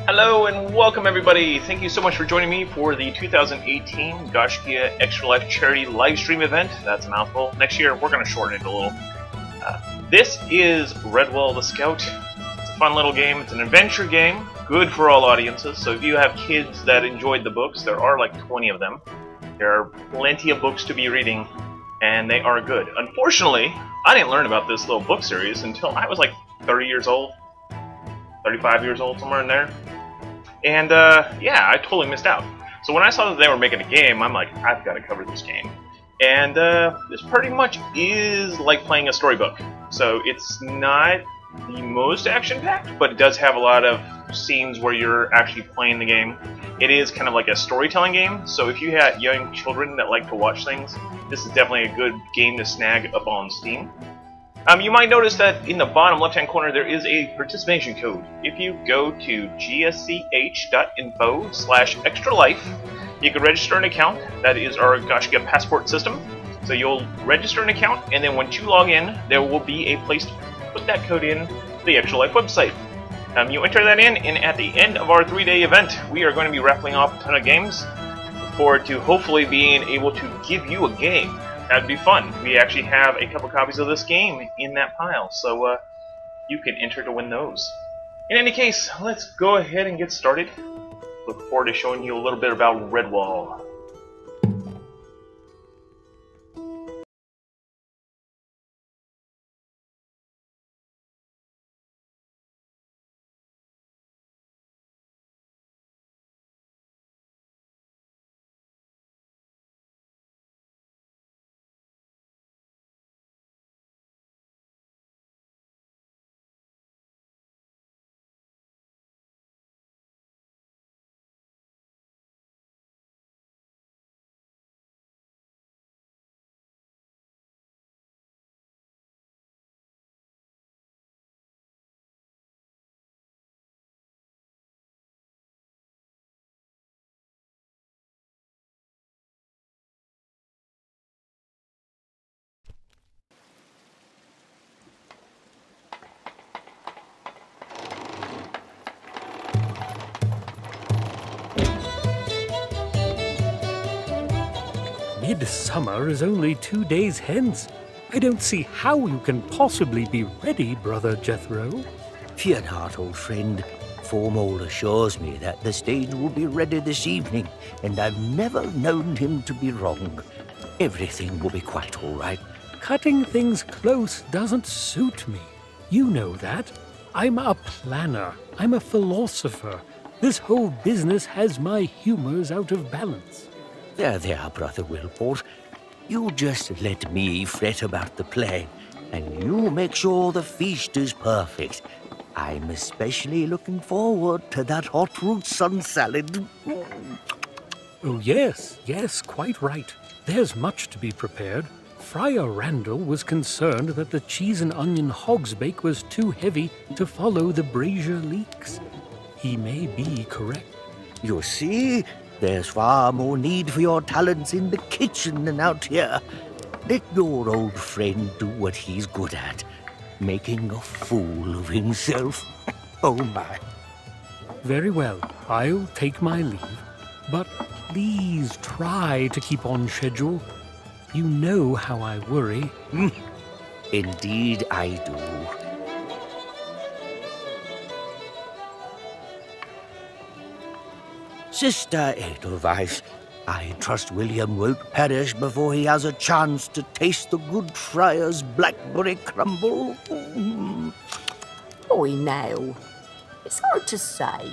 Hello and welcome everybody. Thank you so much for joining me for the 2018 Gaiscioch Extra Life Charity Livestream event. That's a mouthful. Next year we're going to shorten it a little. This is Redwall the Scout. It's a fun little game. It's an adventure game, good for all audiences. So if you have kids that enjoyed the books, there are like 20 of them. There are plenty of books to be reading, and they are good. Unfortunately, I didn't learn about this little book series until I was like 30 years old, 35 years old, somewhere in there. And yeah, I totally missed out. So when I saw that they were making a game, I'm like, I've got to cover this game. And this pretty much is like playing a storybook. So it's not the most action-packed, but it does have a lot of scenes where you're actually playing the game. It is kind of like a storytelling game, so if you have young children that like to watch things, this is definitely a good game to snag up on Steam. You might notice that in the bottom left-hand corner there is a participation code. If you go to gsch.info/extralife, you can register an account. That is our Gaiscioch passport system. So you'll register an account, and then once you log in, there will be a place to put that code in the Extra Life website. You enter that in, and at the end of our 3-day event, we are going to be raffling off a ton of games. Look forward to hopefully being able to give you a game. That'd be fun. We actually have a couple copies of this game in that pile, so you can enter to win those. In any case, let's go ahead and get started. Look forward to showing you a little bit about Redwall. Midsummer is only 2 days hence. I don't see how you can possibly be ready, Brother Jethro. Fear not, old friend. Formal assures me that the stage will be ready this evening, and I've never known him to be wrong. Everything will be quite all right. Cutting things close doesn't suit me. You know that. I'm a planner. I'm a philosopher. This whole business has my humors out of balance. There, Brother Wilport. You just let me fret about the play, and you make sure the feast is perfect. I'm especially looking forward to that hot root sun salad. Oh, yes, quite right. There's much to be prepared. Friar Randall was concerned that the cheese and onion hogsbake was too heavy to follow the brazier leaks. He may be correct. You see? There's far more need for your talents in the kitchen than out here. Let your old friend do what he's good at, making a fool of himself. Oh, my. Very well, I'll take my leave. But please try to keep on schedule. You know how I worry. Indeed I do. Sister Edelweiss, I trust William won't perish before he has a chance to taste the good friar's blackberry crumble. Boy, now, it's hard to say.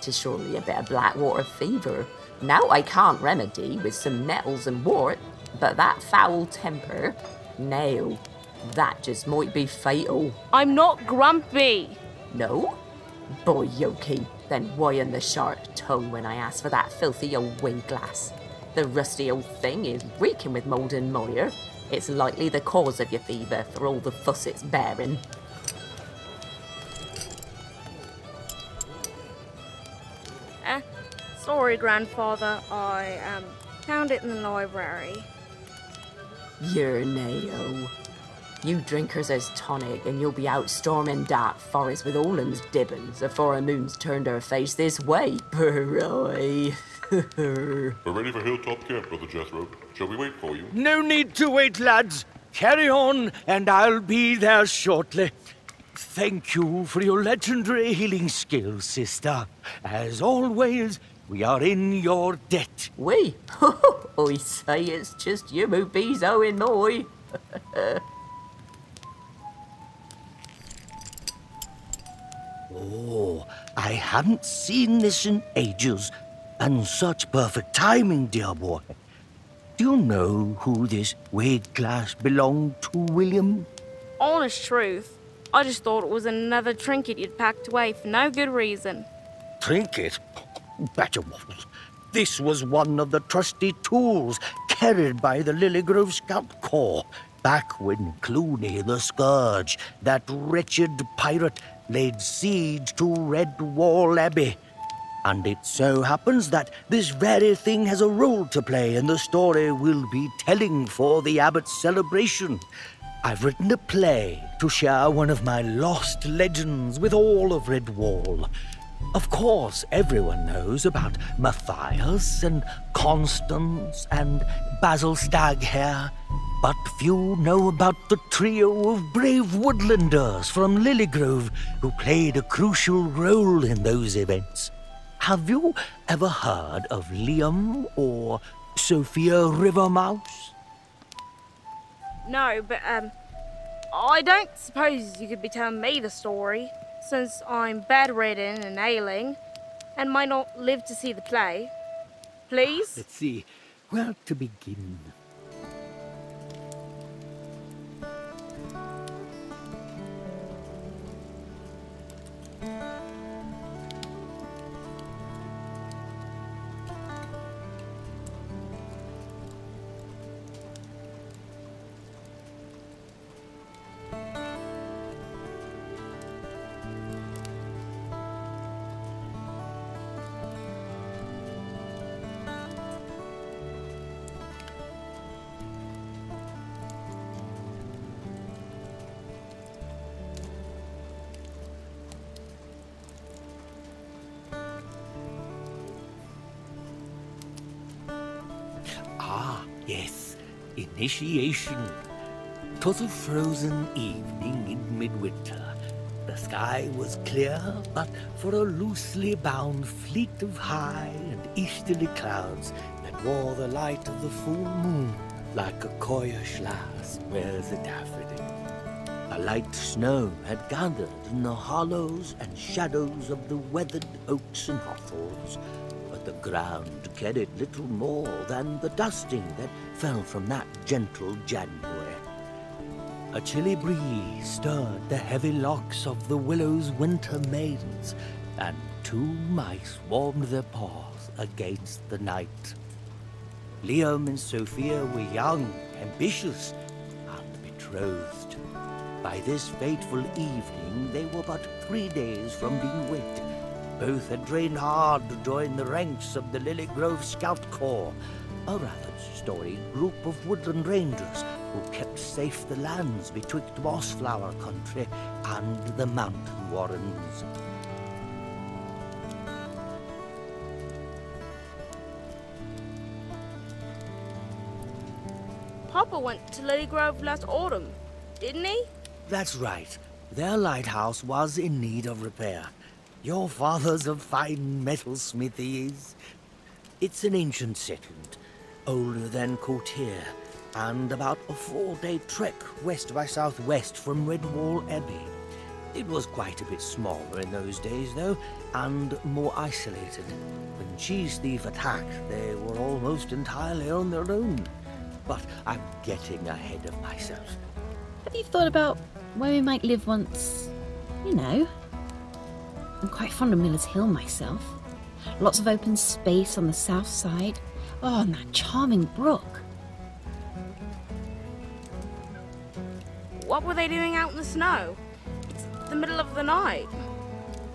'Tis surely a bit of blackwater fever. Now I can't remedy with some nettles and wort, but that foul temper, now, that just might be fatal. I'm not grumpy. No? Boy, Yoki, then why in the sharp tongue when I asked for that filthy old wine glass? The rusty old thing is reeking with mould and mire. It's likely the cause of your fever for all the fuss it's bearing. Sorry, Grandfather. I found it in the library. You're Nao. You drinkers as tonic, and you'll be out storming dark forest with all them's dibbins afore a moon's turned her face this way. Boy. We're ready for Hilltop Camp, Brother Jethro. Shall we wait for you? No need to wait, lads. Carry on, and I'll be there shortly. Thank you for your legendary healing skills, sister. As always, we are in your debt. We? I say it's just you who be's owing moi. Oh, I haven't seen this in ages. And such perfect timing, dear boy. Do you know who this weird glass belonged to, William? Honest truth, I just thought it was another trinket you'd packed away for no good reason. Trinket? Batterwaffles. This was one of the trusty tools carried by the Lilygrove Scout Corps back when Clooney the Scourge, that wretched pirate, laid siege to Redwall Abbey. And it so happens that this very thing has a role to play in the story we'll be telling for the Abbot's celebration. I've written a play to share one of my lost legends with all of Redwall. Of course, everyone knows about Matthias and Constance and Basil Staghair, but few know about the trio of brave woodlanders from Lilygrove who played a crucial role in those events. Have you ever heard of Liam or Sophia Rivermouse? No, but, I don't suppose you could be telling me the story, since I'm bedridden and ailing, and might not live to see the play. Please? Let's see, where to begin? Yes, initiation. 'Twas a frozen evening in midwinter. The sky was clear, but for a loosely bound fleet of high and easterly clouds that wore the light of the full moon like a coyish lass wears a daffodil. A light snow had gathered in the hollows and shadows of the weathered oaks and hawthorns, but the ground carried little more than the dusting that fell from that gentle January. A chilly breeze stirred the heavy locks of the willow's winter maidens, and two mice warmed their paws against the night. Liam and Sophia were young, ambitious, and betrothed. By this fateful evening, they were but 3 days from being wed. Both had trained hard to join the ranks of the Lilygrove Scout Corps, a rather storied group of woodland rangers who kept safe the lands betwixt Mossflower Country and the Mountain Warrens. Papa went to Lilygrove last autumn, didn't he? That's right. Their lighthouse was in need of repair. Your father's a fine metalsmith he is. It's an ancient settlement, older than Courtier, and about a 4-day trek west by southwest from Redwall Abbey. It was quite a bit smaller in those days, though, and more isolated. When Cheese Thief attacked, they were almost entirely on their own. But I'm getting ahead of myself. Have you thought about where we might live once, you know? I'm quite fond of Miller's Hill myself. Lots of open space on the south side. Oh, and that charming brook. What were they doing out in the snow? It's the middle of the night.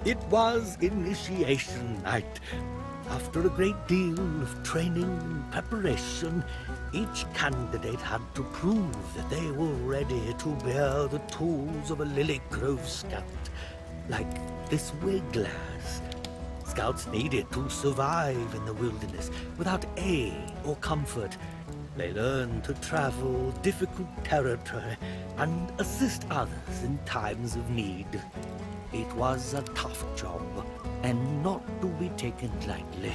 It was initiation night. After a great deal of training and preparation, Each candidate had to prove that they were ready to bear the tools of a Lilygrove scout, like this wiglass. Scouts needed to survive in the wilderness without aid or comfort. They learned to travel difficult territory and assist others in times of need. It was a tough job, and not to be taken lightly.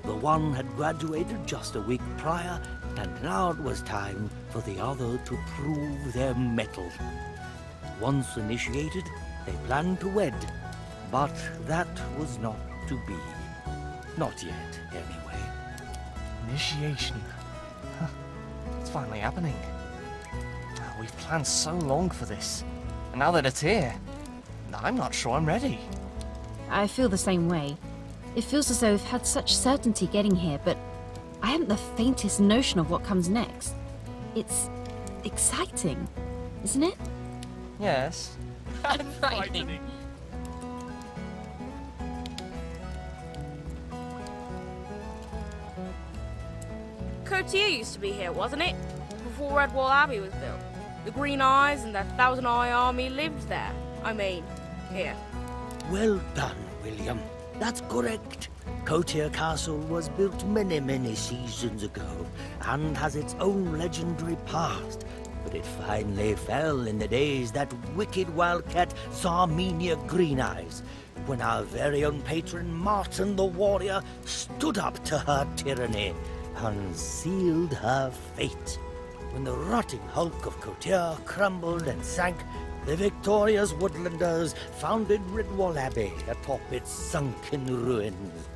The one had graduated just a week prior, and now it was time for the other to prove their mettle. Once initiated, they planned to wed, but that was not to be. Not yet, anyway. Initiation. Huh. It's finally happening. We've planned so long for this, and now that it's here, I'm not sure I'm ready. I feel the same way. It feels as though we've had such certainty getting here, but I haven't the faintest notion of what comes next. It's exciting, isn't it? Yes. And frightening. Courtier used to be here, wasn't it? Before Redwall Abbey was built. The Green Eyes and their Thousand Eye Army lived there. I mean, here. Well done, William. That's correct. Courtier Castle was built many seasons ago, and has its own legendary past. But it finally fell in the days that wicked wildcat saw Sarmenia Green Eyes, when our very own patron Martin the Warrior stood up to her tyranny and sealed her fate. When the rotting hulk of Courtier crumbled and sank, the victorious woodlanders founded Redwall Abbey atop its sunken ruins.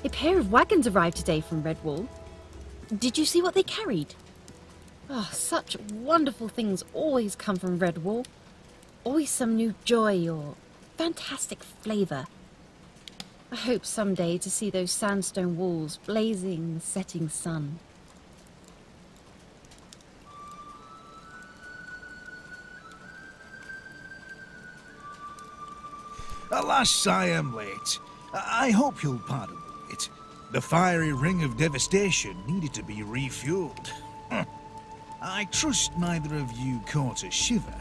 A pair of wagons arrived today from Redwall. Did you see what they carried? Oh, such wonderful things always come from Redwall. Always some new joy or fantastic flavour. I hope someday to see those sandstone walls blazing in the setting sun. Alas, I am late. I hope you'll pardon the wait. The fiery ring of devastation needed to be refueled. I trust neither of you caught a shiver.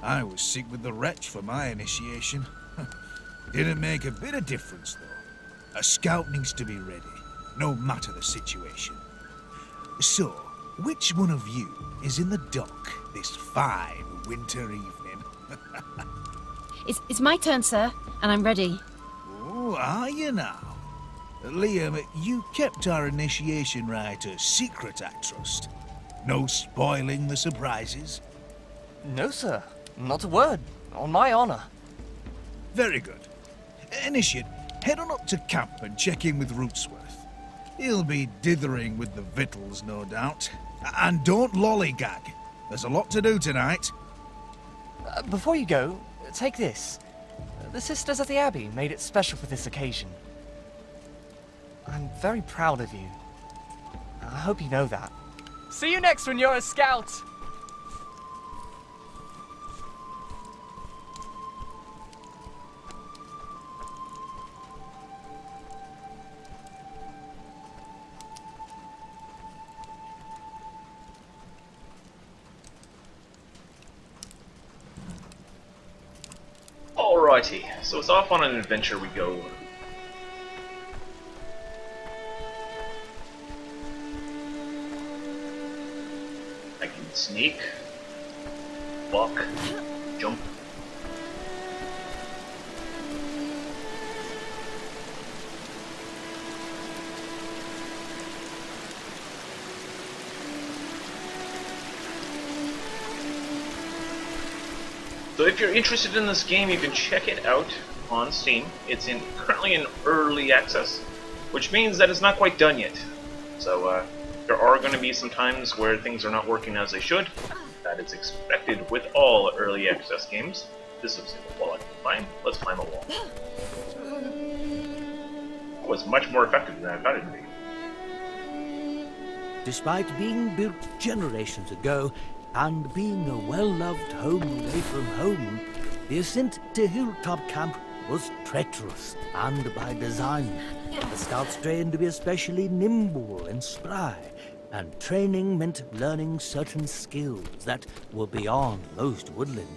I was sick with the retch for my initiation. Didn't make a bit of difference, though. A scout needs to be ready, no matter the situation. So, which one of you is in the dock this fine winter evening? It's my turn, sir, and I'm ready. Oh, are you now? Liam, you kept our initiation rite a secret, I trust. No spoiling the surprises? No, sir. Not a word. On my honor. Very good. Initiate, head on up to camp and check in with Rootsworth. He'll be dithering with the victuals, no doubt. And don't lollygag. There's a lot to do tonight. Before you go, take this. The sisters at the Abbey made it special for this occasion. I'm very proud of you. I hope you know that. See you next when you're a scout! Alrighty, so it's off on an adventure we go. I can sneak, walk, jump. So if you're interested in this game, you can check it out on Steam. It's currently in early access, which means that it's not quite done yet. So there are going to be some times where things are not working as they should. That is expected with all early access games. This is a wall I can climb. Let's climb a wall. It was much more effective than I thought it would be. Despite being built generations ago, and being a well-loved home away from home, the ascent to Hilltop Camp was treacherous and by design. The scouts trained to be especially nimble and spry, and training meant learning certain skills that were beyond most woodlanders.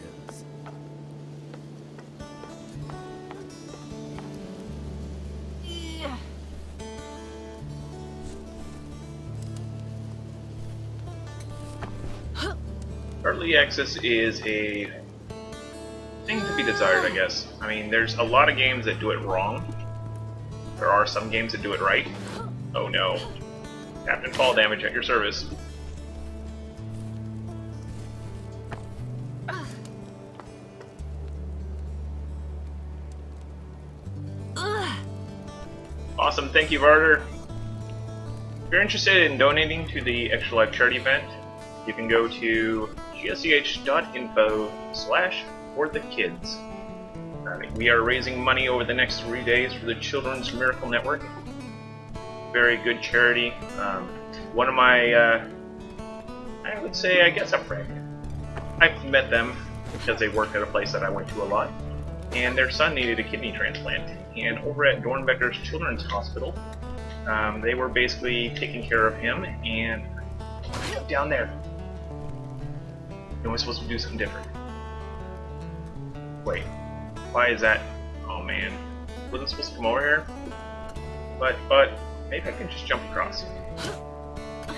Early access is a thing to be desired, I guess. I mean, there's a lot of games that do it wrong. There are some games that do it right. Oh no. Captain Fall Damage at your service. Awesome, thank you, Varder. If you're interested in donating to the Extra Life charity event, you can go to gaiscioch.info/for-the-kids. We are raising money over the next 3 days for the Children's Miracle Network. Very good charity. One of my, I would say, I guess a friend. I've met them because they work at a place that I went to a lot. And their son needed a kidney transplant. And over at Dornbecker's Children's Hospital, they were basically taking care of him. And down there, we're supposed to do something different. Wait, why is that? Oh man, wasn't supposed to come over here? But maybe I can just jump across.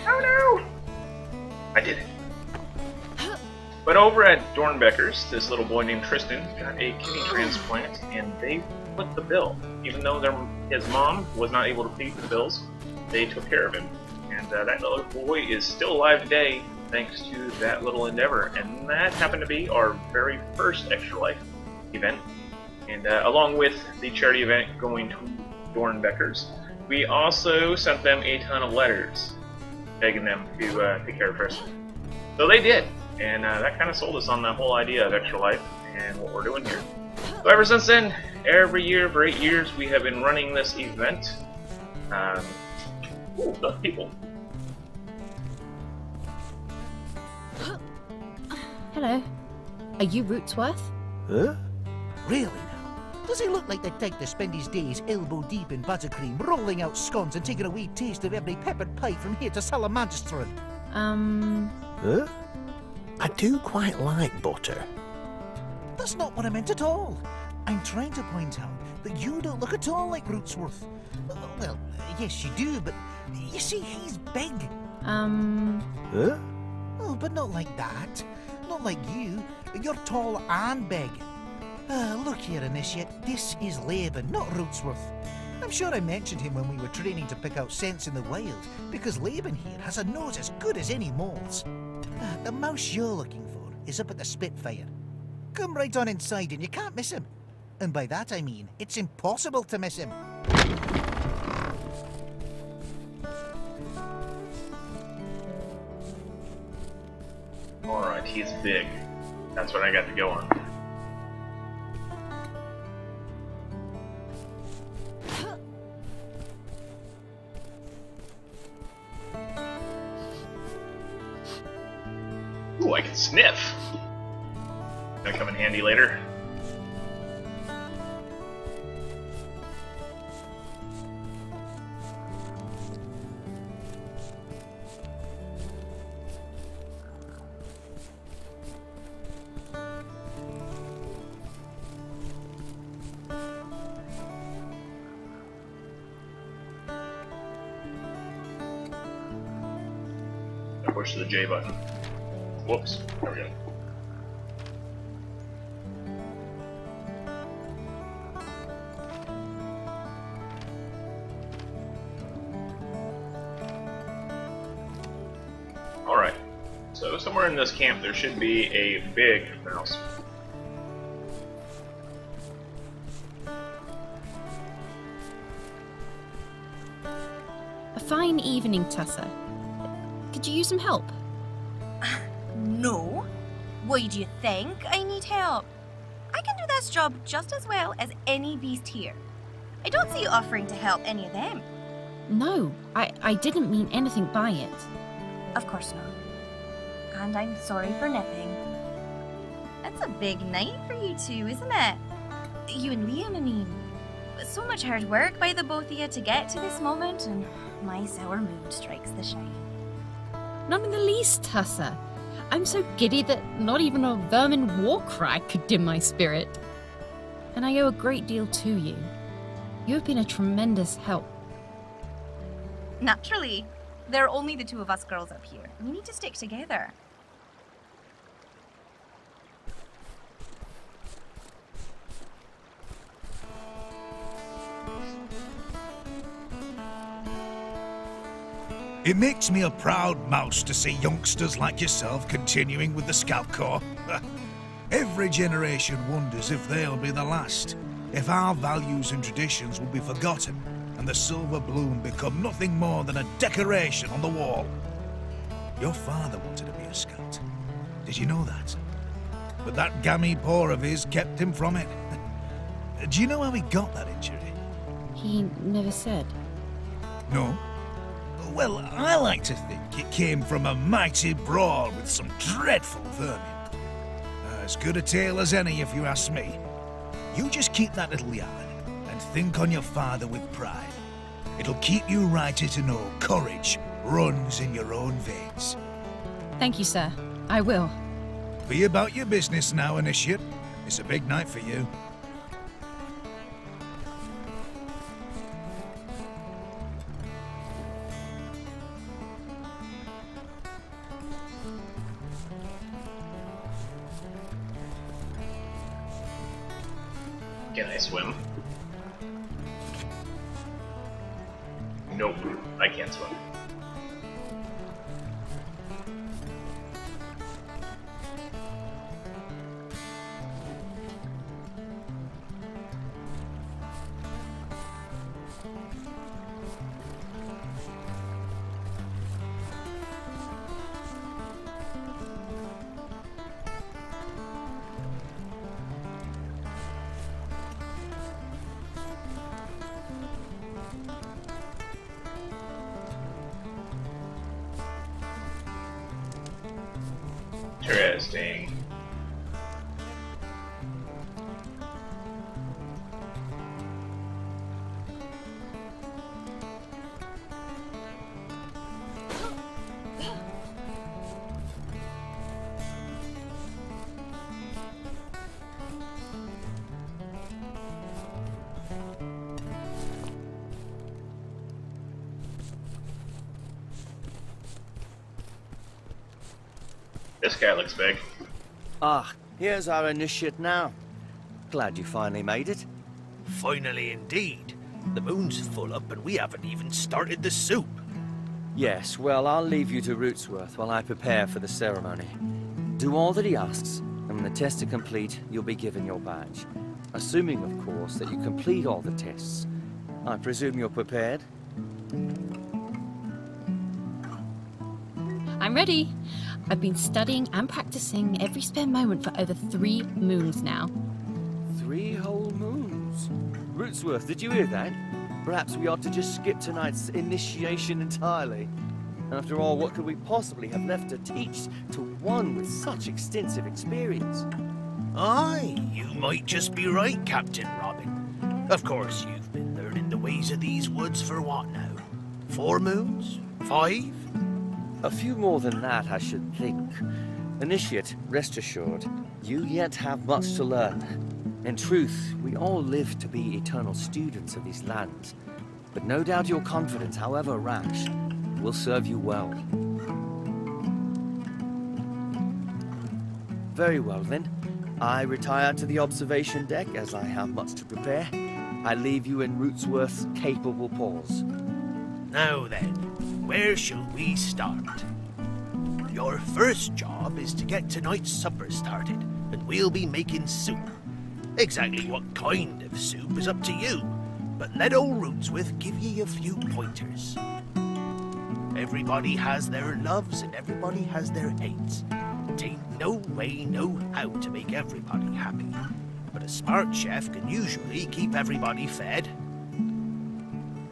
Oh no! I did it. But over at Dornbecker's, this little boy named Tristan got a kidney transplant, and they put the bill. Even though his mom was not able to pay the bills, they took care of him. And that little boy is still alive today, thanks to that little endeavor. And that happened to be our very first Extra Life event. And along with the charity event going to Dornbecker's, we also sent them a ton of letters begging them to take care of Tristan. So they did, and that kind of sold us on the whole idea of Extra Life and what we're doing here. So ever since then, every year for 8 years, we have been running this event. Ooh, the people. Hello. Are you Rootsworth? Huh? Really now? Does he look like the type to spend his days elbow deep in buttercream, rolling out scones and taking a wee taste of every peppered pie from here to Salamanchestrand? Huh? I do quite like butter. That's not what I meant at all. I'm trying to point out that you don't look at all like Rootsworth. Well, yes you do, but you see, he's big. Huh? Oh, but not like that. Not like you. You're tall and big. Look here, Initiate. This is Laban, not Rootsworth. I'm sure I mentioned him when we were training to pick out scents in the wild, because Laban here has a nose as good as any mole's. The mouse you're looking for is up at the Spitfire. Come right on inside and you can't miss him. And by that I mean, it's impossible to miss him. Alright, he's big. That's what I got to go on. Ooh, I can sniff! Gonna come in handy later. Push the J button. Whoops. There we go. Alright. So somewhere in this camp there should be a big mouse. A fine evening, Tessa. Could you use some help? No. Why do you think I need help? I can do this job just as well as any beast here. I don't see you offering to help any of them. No, I didn't mean anything by it. Of course not. And I'm sorry for nipping. It's a big night for you two, isn't it? You and Liam, I mean. So much hard work by the both of you to get to this moment, and my sour mood strikes the shine. None in the least, Tessa. I'm so giddy that not even a vermin war cry could dim my spirit. And I owe a great deal to you. You have been a tremendous help. Naturally. There are only the two of us girls up here. We need to stick together. It makes me a proud mouse to see youngsters like yourself continuing with the Scout Corps. Every generation wonders if they'll be the last, if our values and traditions will be forgotten, and the silver bloom become nothing more than a decoration on the wall. Your father wanted to be a scout. Did you know that? But that gammy paw of his kept him from it. Do you know how he got that injury? He never said. No? Well, I like to think it came from a mighty brawl with some dreadful vermin. As good a tale as any, if you ask me. You just keep that little yarn, and think on your father with pride. It'll keep you righted to know courage runs in your own veins. Thank you, sir. I will. Be about your business now, Initiate. It's a big night for you. Can I swim? Nope, I can't swim. Interesting. This guy looks big. Ah, here's our initiate now. Glad you finally made it. Finally indeed. The moon's full up and we haven't even started the soup. Yes, well, I'll leave you to Rootsworth while I prepare for the ceremony. Do all that he asks, and when the tests are complete, you'll be given your badge. Assuming, of course, that you complete all the tests. I presume you're prepared? I'm ready. I've been studying and practicing every spare moment for over 3 moons now. 3 whole moons? Rootsworth, did you hear that? Perhaps we ought to just skip tonight's initiation entirely. After all, what could we possibly have left to teach to one with such extensive experience? Aye, you might just be right, Captain Robin. Of course, you've been learning the ways of these woods for what now? 4 moons? 5? A few more than that, I should think. Initiate, rest assured, you yet have much to learn. In truth, we all live to be eternal students of these lands. But no doubt your confidence, however rash, will serve you well. Very well then. I retire to the observation deck as I have much to prepare. I leave you in Rootsworth's capable paws. Now then, where shall we start? Your first job is to get tonight's supper started, and we'll be making soup. Exactly what kind of soup is up to you, but let old Rootsworth give ye a few pointers. Everybody has their loves and everybody has their hates. Tain't no way, no how to make everybody happy, but a smart chef can usually keep everybody fed.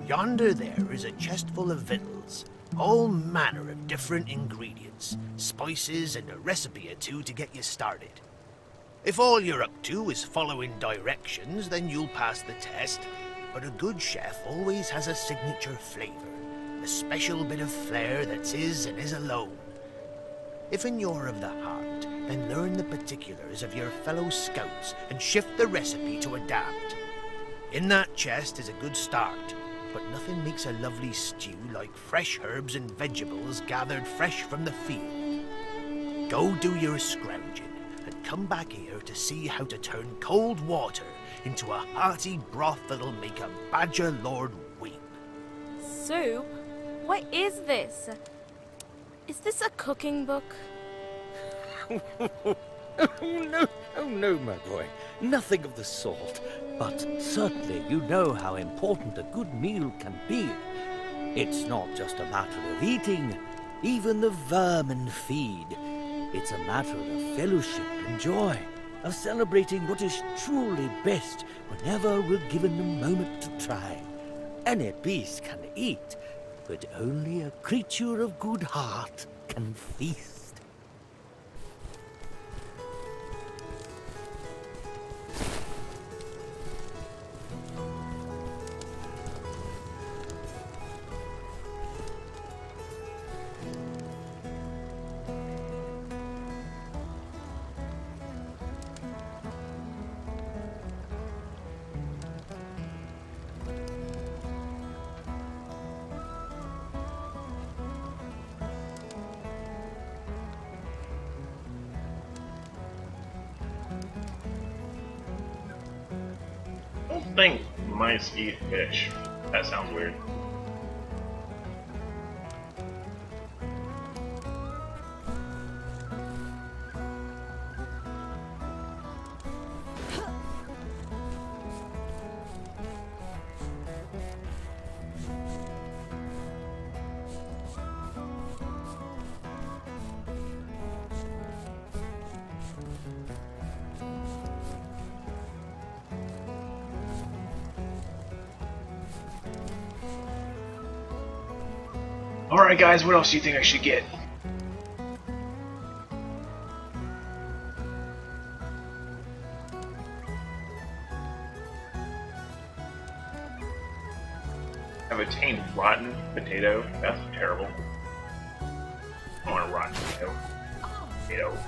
Yonder there is a chest full of victuals, all manner of different ingredients, spices, and a recipe or two to get you started. If all you're up to is following directions, then you'll pass the test, but a good chef always has a signature flavor, a special bit of flair that's his and his alone. If you're of the heart, then learn the particulars of your fellow scouts and shift the recipe to adapt. In that chest is a good start, but nothing makes a lovely stew like fresh herbs and vegetables gathered fresh from the field. Go do your scrounging and come back here to see how to turn cold water into a hearty broth that'll make a badger lord weep. Soup? What is this? Is this a cooking book? Oh no, my boy. Nothing of the sort. But certainly you know how important a good meal can be. It's not just a matter of eating. Even the vermin feed. It's a matter of fellowship and joy, of celebrating what is truly best whenever we're given a moment to try. Any beast can eat, but only a creature of good heart can feast. I think mice eat fish. That sounds weird. Alright guys, what else do you think I should get? I've attained rotten potato. That's terrible. I want a rotten potato. Potato.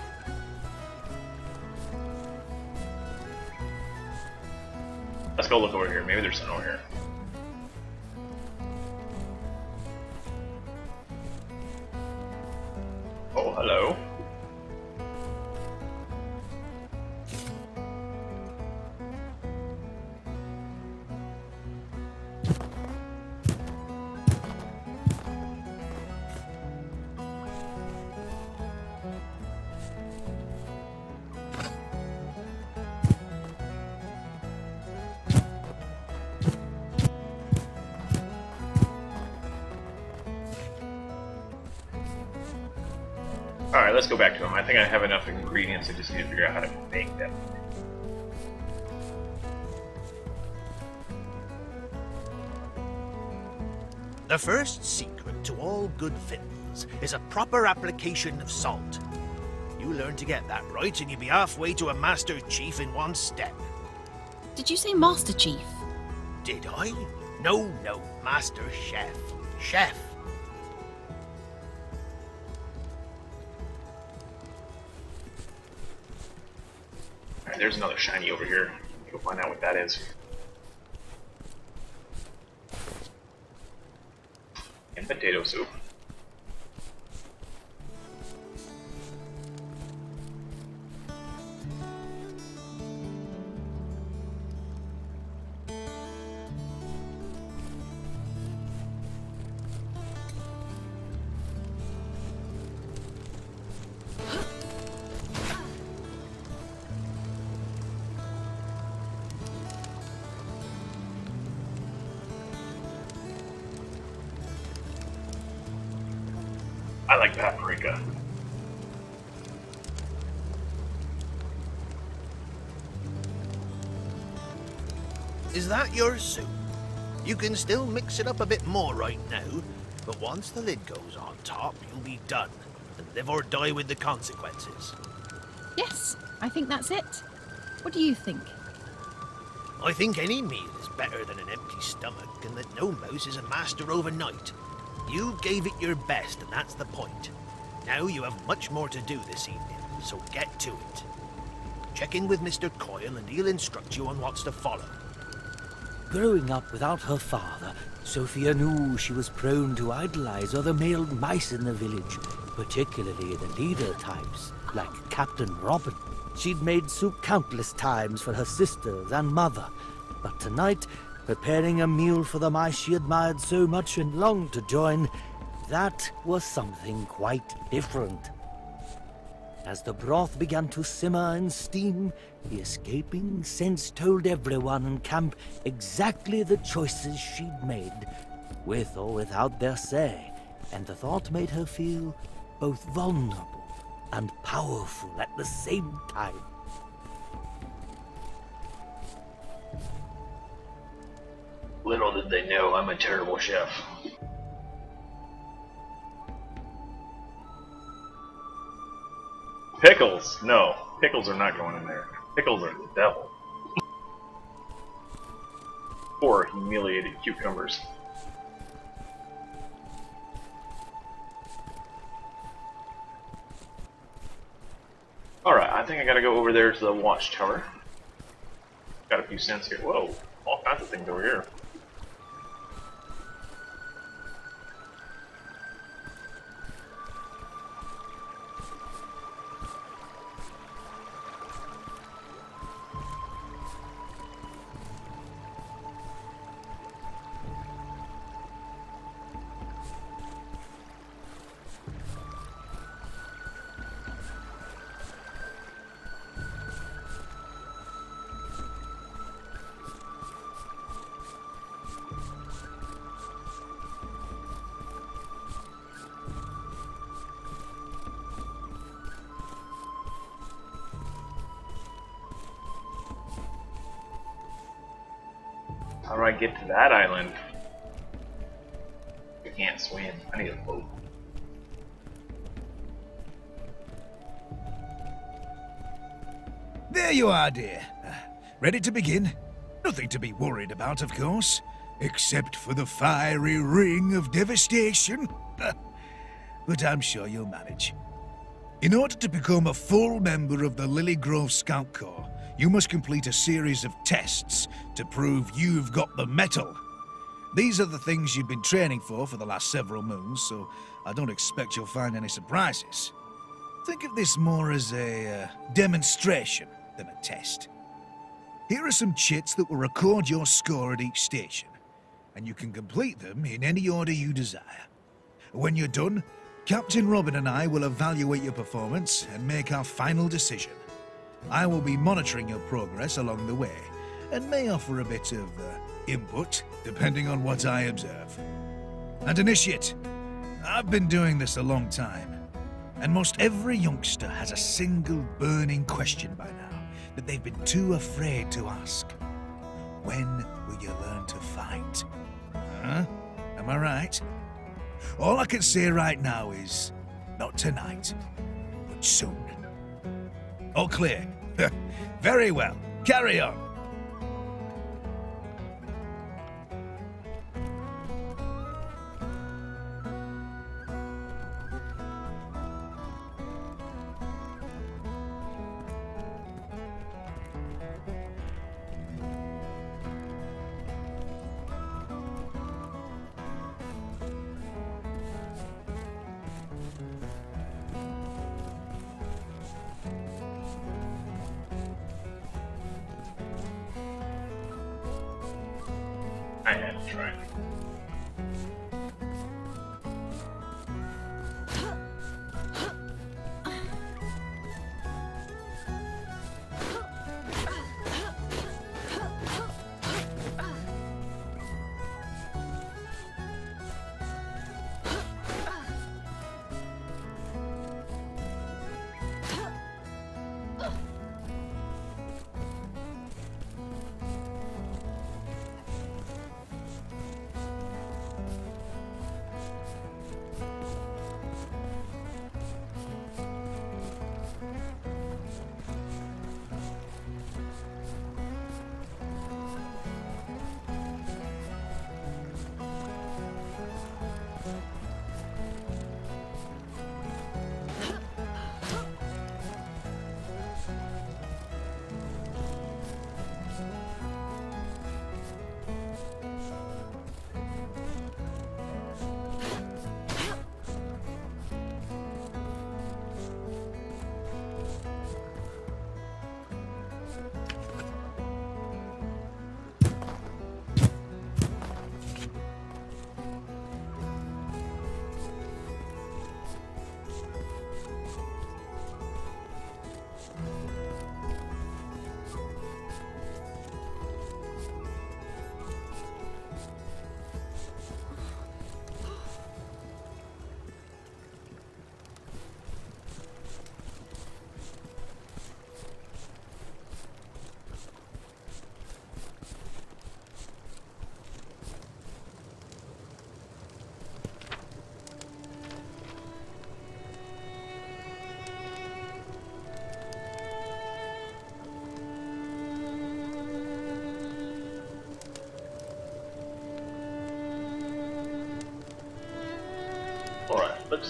Let's go look over here. Maybe there's something over here. Oh, hello. Alright, let's go back to them. I think I have enough ingredients, I just need to figure out how to make them. The first secret to all good fiddles is a proper application of salt. You learn to get that right and you'll be halfway to a Master Chief in one step. Did you say Master Chief? Did I? No, Master Chef. Chef. Alright, there's another shiny over here. Go find out what that is. And potato soup. I like paprika. Is that your soup? You can still mix it up a bit more right now, but once the lid goes on top, you'll be done, and live or die with the consequences. Yes, I think that's it. What do you think? I think any meal is better than an empty stomach, and that no mouse is a master overnight. You gave it your best, and that's the point. Now you have much more to do this evening, so get to it. Check in with Mr. Coyle and he'll instruct you on what's to follow. Growing up without her father, Sophia knew she was prone to idolize other male mice in the village, particularly the leader types, like Captain Robin. She'd made soup countless times for her sisters and mother, but tonight, preparing a meal for the mice she admired so much and longed to join, that was something quite different. As the broth began to simmer and steam, the escaping sense told everyone in camp exactly the choices she'd made, with or without their say, and the thought made her feel both vulnerable and powerful at the same time. Little did they know I'm a terrible chef. Pickles! No, pickles are not going in there. Pickles are the devil. Poor humiliated cucumbers. Alright, I think I gotta go over there to the watchtower. Got a few cents here. Whoa, all kinds of things over here. How do I get to that island? I can't swim. I need a boat. There you are, dear. Ready to begin? Nothing to be worried about, of course. Except for the fiery ring of devastation. But I'm sure you'll manage. In order to become a full member of the Lilygrove Scout Corps, you must complete a series of tests to prove you've got the mettle. These are the things you've been training for the last several moons, so I don't expect you'll find any surprises. Think of this more as a demonstration than a test. Here are some chits that will record your score at each station, and you can complete them in any order you desire. When you're done, Captain Robin and I will evaluate your performance and make our final decision. I will be monitoring your progress along the way, and may offer a bit of input, depending on what I observe. And Initiate, I've been doing this a long time, and most every youngster has a single burning question by now that they've been too afraid to ask. When will you learn to fight? Huh? Am I right? All I can say right now is, not tonight, but soon. All clear? Very well. Carry on. I had to try.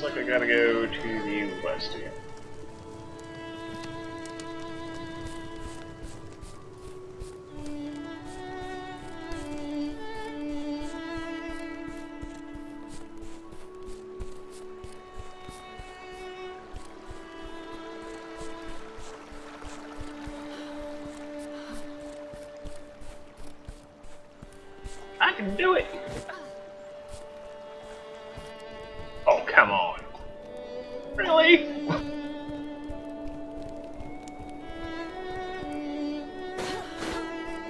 looks like I gotta go to the west again. I can do it! Oh, come on. Really?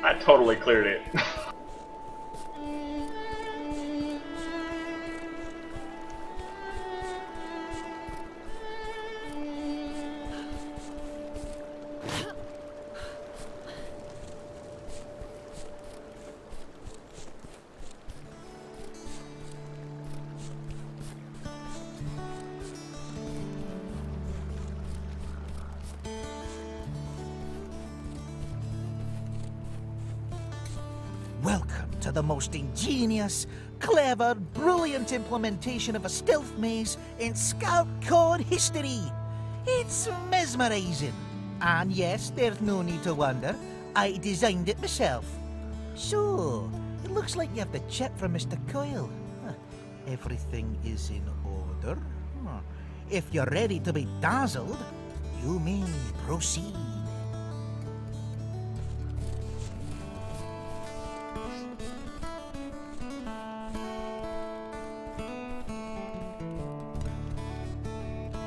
I totally cleared it. Welcome to the most ingenious, clever, brilliant implementation of a stealth maze in Scout Code history. It's mesmerizing. And yes, there's no need to wonder. I designed it myself. So, it looks like you have the chip from Mr. Coyle. Everything is in order. If you're ready to be dazzled, you may proceed.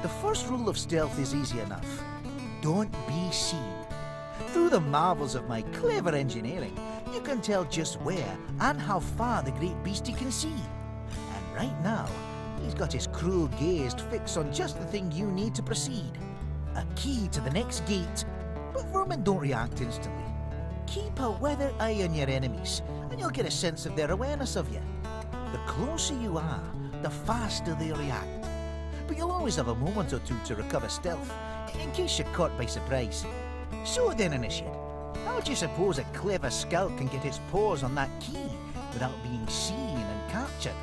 The first rule of stealth is easy enough. Don't be seen. Through the marvels of my clever engineering, you can tell just where and how far the great beastie can see. And right now, he's got his cruel gaze fixed on just the thing you need to proceed. A key to the next gate. But vermin don't react instantly. Keep a weather eye on your enemies, and you'll get a sense of their awareness of you. The closer you are, the faster they react. But you'll always have a moment or two to recover stealth, in case you're caught by surprise. So then, Initiate, how do you suppose a clever scout can get his paws on that key without being seen and captured?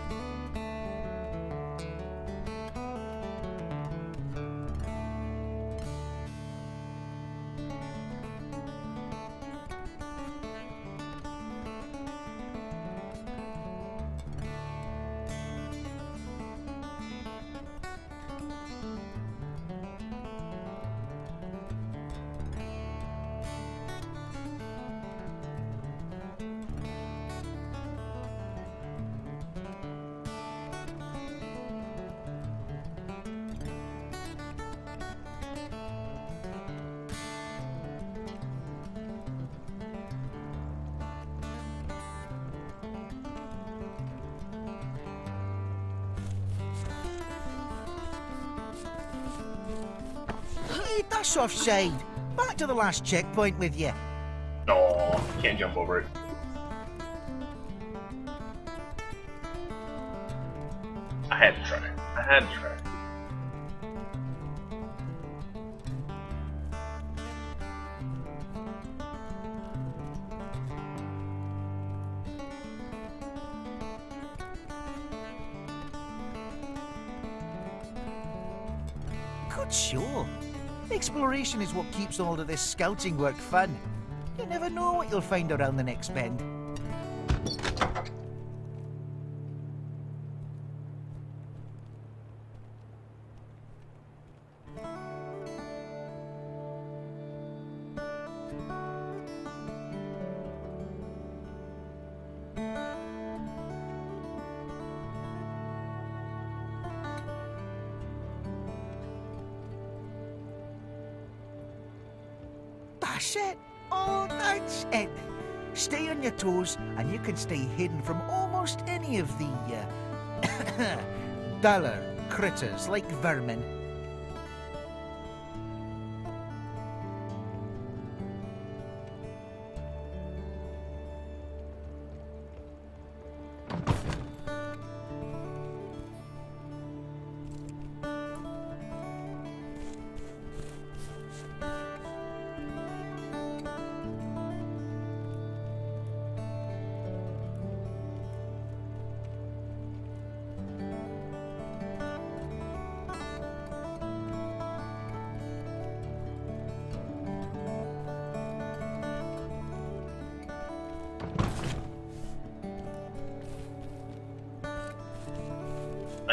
Hey, that's offside. Back to the last checkpoint with you. Oh, can't jump over it. I had to try. I had to try. Good show. Exploration is what keeps all of this scouting work fun. You never know what you'll find around the next bend. That's it. Oh, that's it. Stay on your toes, and you can stay hidden from almost any of the, duller critters like vermin.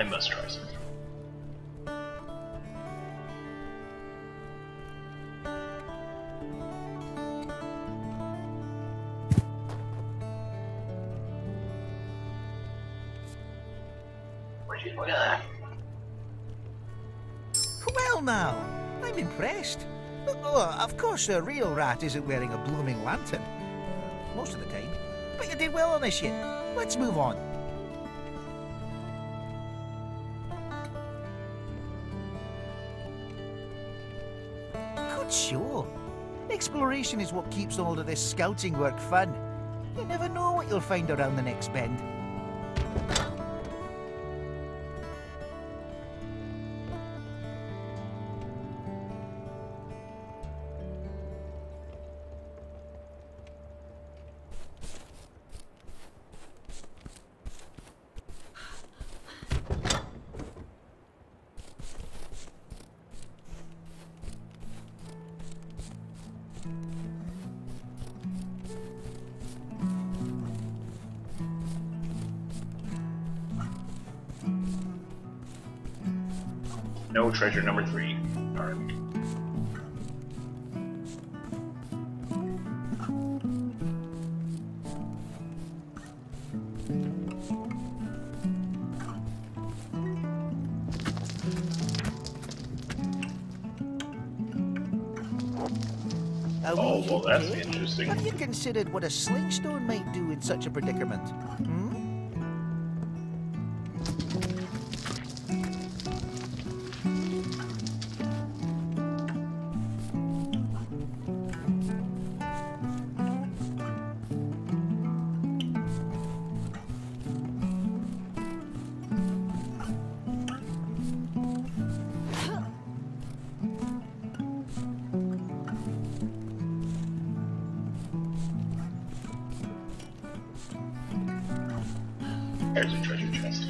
I must try something. Look at that. Well now, I'm impressed. Oh, of course a real rat isn't wearing a blooming lantern. Most of the time. But you did well on this shit. Let's move on. Good show. Exploration is what keeps all of this scouting work fun. You never know what you'll find around the next bend. No treasure number 3. Alright. Oh, well, that's interesting. Have you considered what a slingstone might do in such a predicament? Hmm? There's a treasure chest.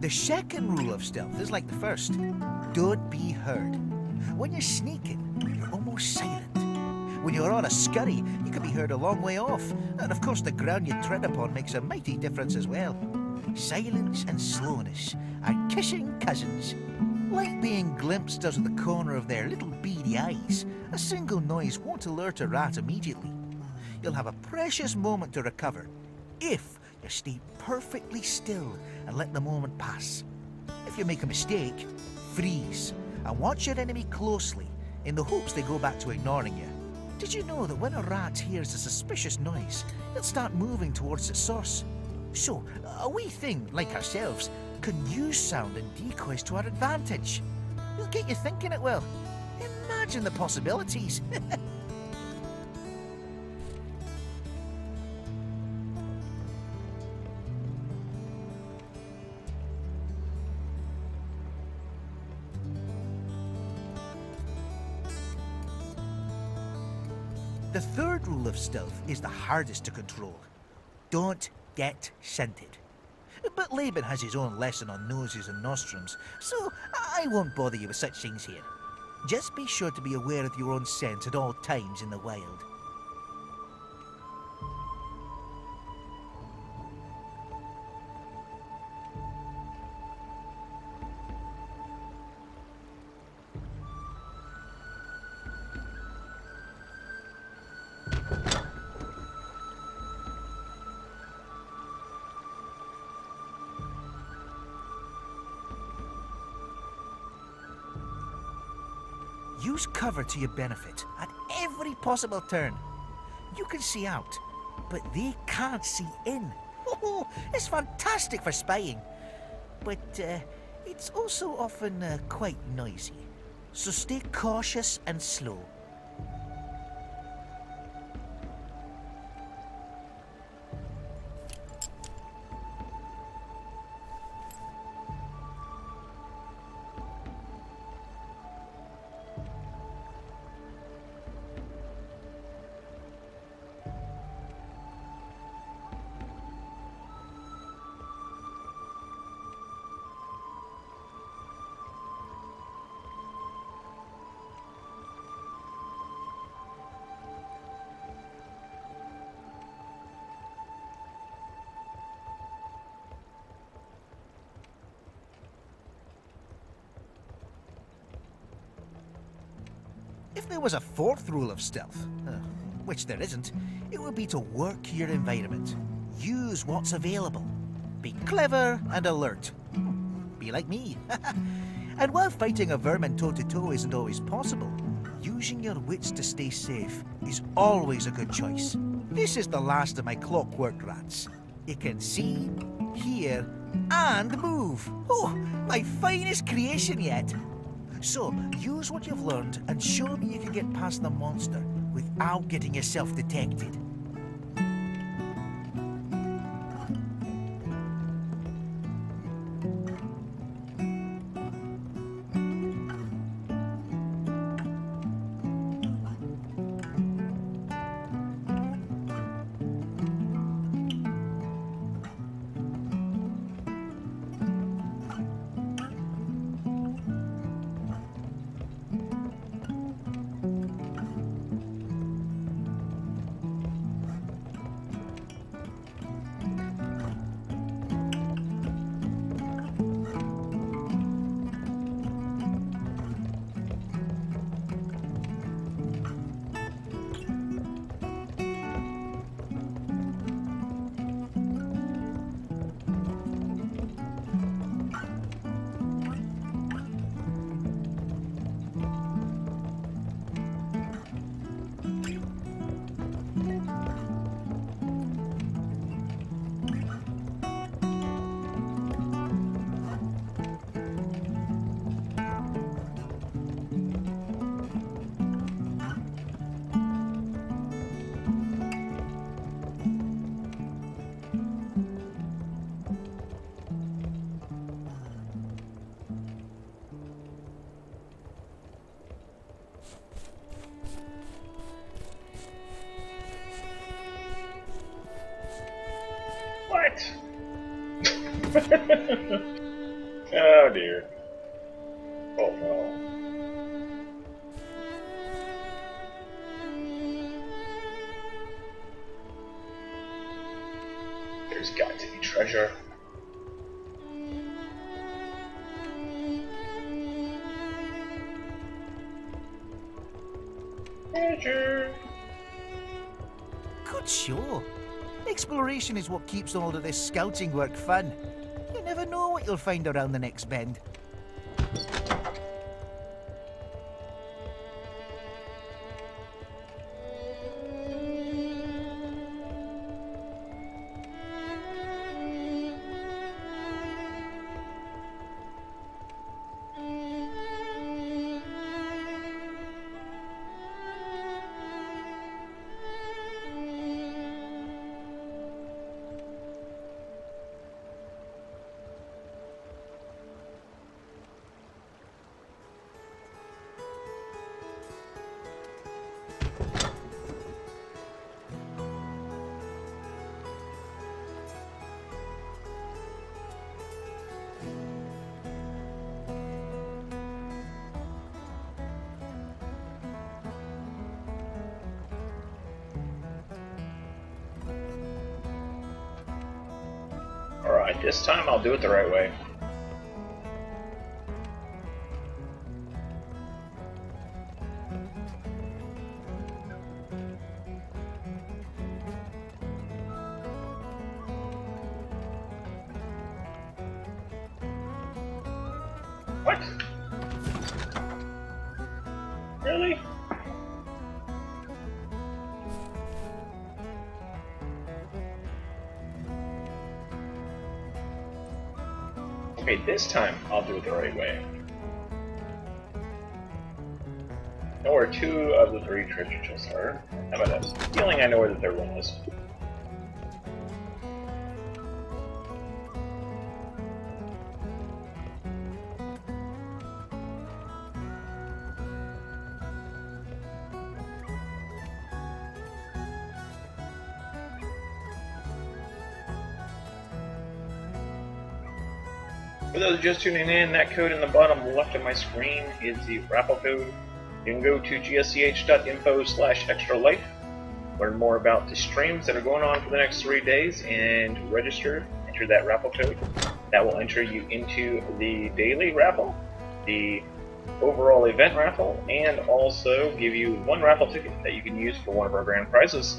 The second rule of stealth is like the first. Don't be heard. When you're sneaking, you're almost silent. When you're on a scurry, you can be heard a long way off. And of course the ground you tread upon makes a mighty difference as well. Silence and slowness are kissing cousins. Like being glimpsed out of the corner of their little beady eyes, a single noise won't alert a rat immediately. You'll have a precious moment to recover, if you stay perfectly still and let the moment pass. If you make a mistake, freeze and watch your enemy closely in the hopes they go back to ignoring you. Did you know that when a rat hears a suspicious noise, it'll start moving towards its source? So, a wee thing like ourselves can use sound and decoys to our advantage. We'll get you thinking it will. Imagine the possibilities. The third rule of stealth is the hardest to control. Don't get scented. But Laban has his own lesson on noses and nostrums, so I won't bother you with such things here. Just be sure to be aware of your own scent at all times in the wild. Use cover to your benefit at every possible turn. You can see out, but they can't see in. Oh, it's fantastic for spying. But it's also often quite noisy. So stay cautious and slow. If there was a fourth rule of stealth, which there isn't, it would be to work your environment. Use what's available. Be clever and alert. Be like me. And while fighting a vermin toe-to-toe isn't always possible, using your wits to stay safe is always a good choice. This is the last of my clockwork rats. It can see, hear, and move. Oh, my finest creation yet. So, use what you've learned and show me you can get past the monster without getting yourself detected. Oh dear. Oh no. There's got to be treasure. Treasure. Good show. Exploration is what keeps all of this scouting work fun. You never know what you'll find around the next bend. Alright, this time I'll do it the right way. What? Really? Okay, this time I'll do it the right way. Know where 2 of the 3 treasure chests are. How about that? Feeling I know where the 3rd one is. For those just tuning in, that code in the bottom left of my screen is the raffle code. You can go to gsch.info/extralife, learn more about the streams that are going on for the next 3 days, and register, enter that raffle code. That will enter you into the daily raffle, the overall event raffle, and also give you 1 raffle ticket that you can use for one of our grand prizes.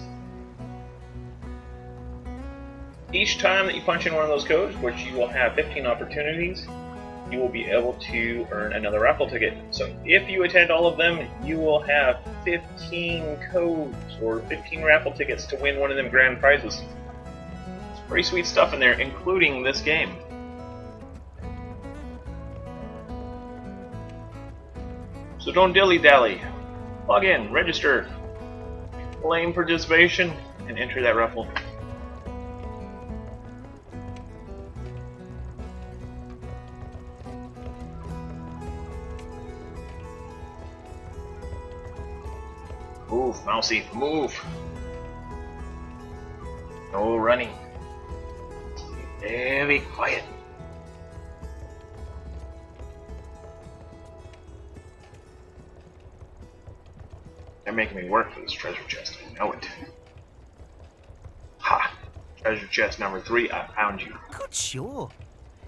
Each time that you punch in one of those codes, which you will have 15 opportunities, you will be able to earn another raffle ticket. So if you attend all of them, you will have 15 codes or 15 raffle tickets to win one of them grand prizes. It's pretty sweet stuff in there, including this game. So don't dilly-dally. Log in, register, claim participation, and enter that raffle. Move, Mousy, move! No running. Very quiet. They're making me work for this treasure chest, I know it. Ha! Treasure chest number 3, I found you. Good show.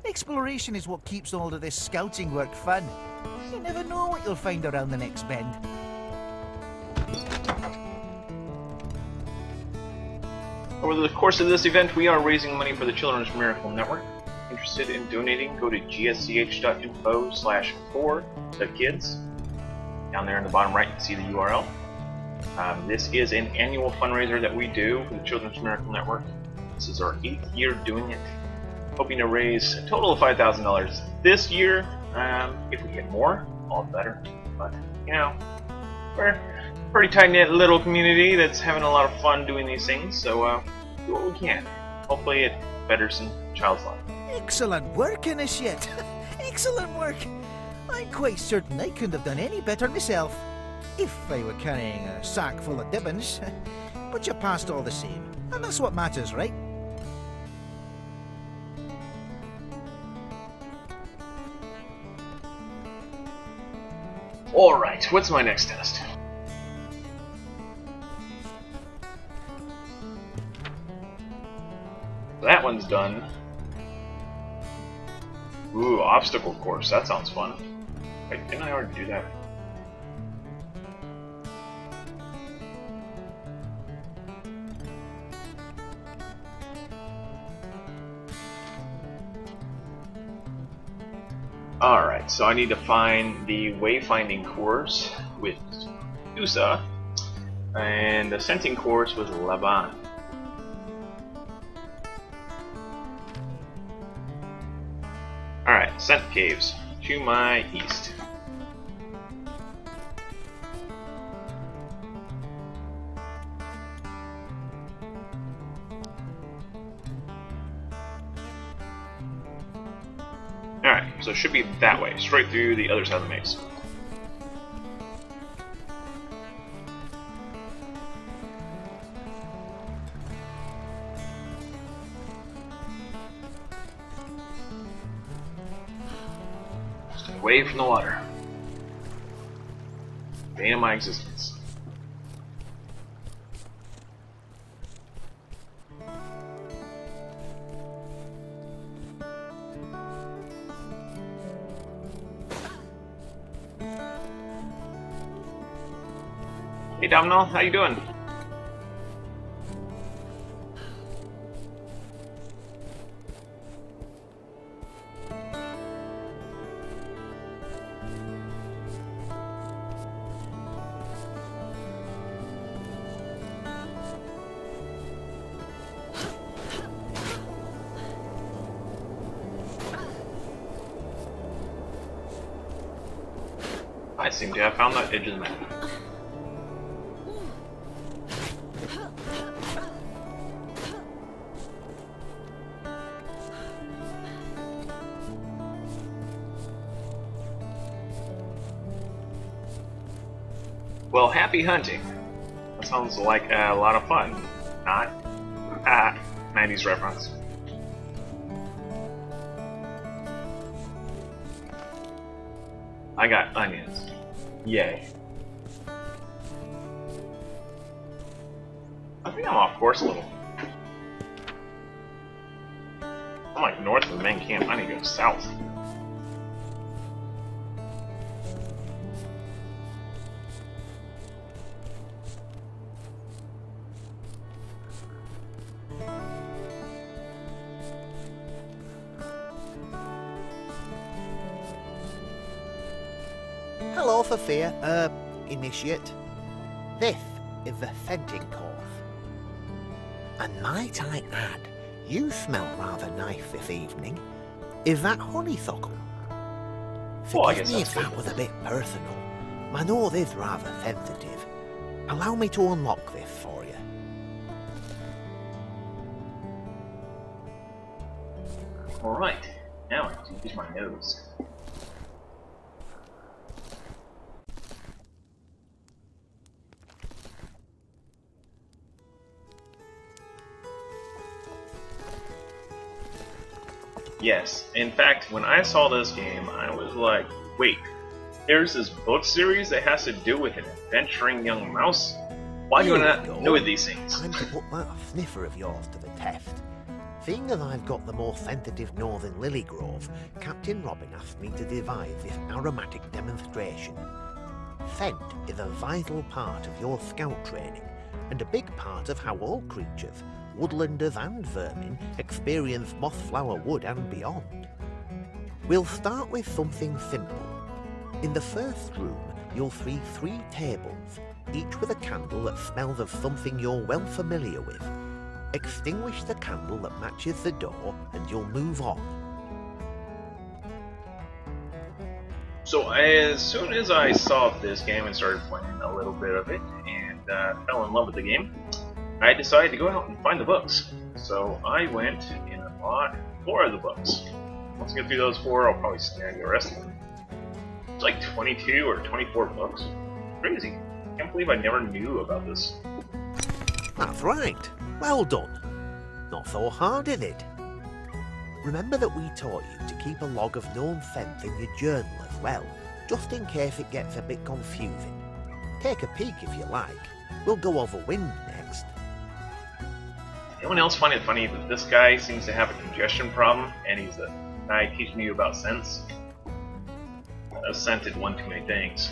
Exploration is what keeps all of this scouting work fun. You never know what you'll find around the next bend. Over the course of this event, we are raising money for the Children's Miracle Network. Interested in donating, go to gsch.info/for-the-kids. Down there in the bottom right, you can see the URL. This is an annual fundraiser that we do for the Children's Miracle Network. This is our 8th year doing it. Hoping to raise a total of $5,000 this year. If we get more, all the better. But, you know, we're a pretty tight-knit little community that's having a lot of fun doing these things, so do what we can. Hopefully it betters some child's life. Excellent work, Initiate. Excellent work. I'm quite certain I couldn't have done any better myself, if I were carrying a sack full of dibbons. But you passed all the same, and that's what matters, right? Alright, what's my next test? That one's done. Ooh, obstacle course, that sounds fun. Wait, didn't I already do that? Alright, so I need to find the wayfinding course with Usa and the scenting course with Laban. Alright, scent caves to my east. Alright, so it should be that way, straight through the other side of the maze. Stay away from the water. Bane of my existence. Hey Domino, how you doing? I seem to have found that edge of the map. Well, happy hunting. That sounds like a lot of fun. Not? 90s reference. I got onions. Yay. I think I'm off course a little. I'm like north of the main camp. I need to go south. Hello, Sophia. Initiate. This is the scenting course. And might I add, you smell rather nice this evening. Is that honeysuckle? Forgive me if that was a bit personal. My nose is rather sensitive. Allow me to unlock this for you. Alright, now I have to use my nose. Yes, in fact, when I saw this game, I was like, wait, there's this book series that has to do with an adventuring young mouse? Why do I not know these things? Time to put that sniffer of yours to the test. Seeing as I've got the more sensitive nose in Lilygrove, Captain Robin asked me to devise this aromatic demonstration. Scent is a vital part of your scout training, and a big part of how all creatures, woodlanders and vermin, experience Mossflower Wood and beyond. We'll start with something simple. In the first room, you'll see 3 tables, each with a candle that smells of something you're well familiar with. Extinguish the candle that matches the door and you'll move on. So as soon as I saw this game and started playing a little bit of it and fell in love with the game, I decided to go out and find the books. So I went and I bought 4 of the books. Once I get through those 4, I'll probably snag the rest of them. It's like 22 or 24 books. Crazy. Can't believe I never knew about this. That's right. Well done. Not so hard, is it? Remember that we taught you to keep a log of known scents in your journal as well, just in case it gets a bit confusing. Take a peek if you like. We'll go over wind next. Anyone else find it funny that this guy seems to have a congestion problem, and he's the guy teaching you about scents? A scent is one too many things.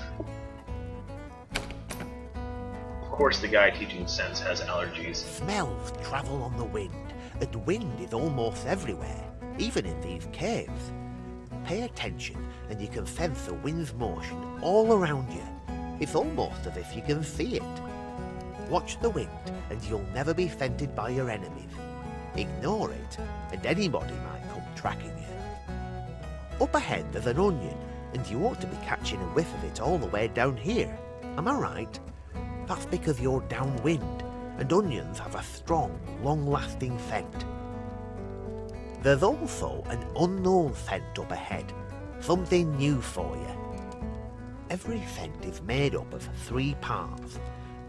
Of course the guy teaching scents has allergies. Smells travel on the wind, and wind is almost everywhere, even in these caves. Pay attention and you can sense the wind's motion all around you. It's almost as if you can see it. Watch the wind and you'll never be scented by your enemies. Ignore it and anybody might come tracking you. Up ahead there's an onion and you ought to be catching a whiff of it all the way down here. Am I right? That's because you're downwind and onions have a strong, long-lasting scent. There's also an unknown scent up ahead, something new for you. Every scent is made up of 3 parts.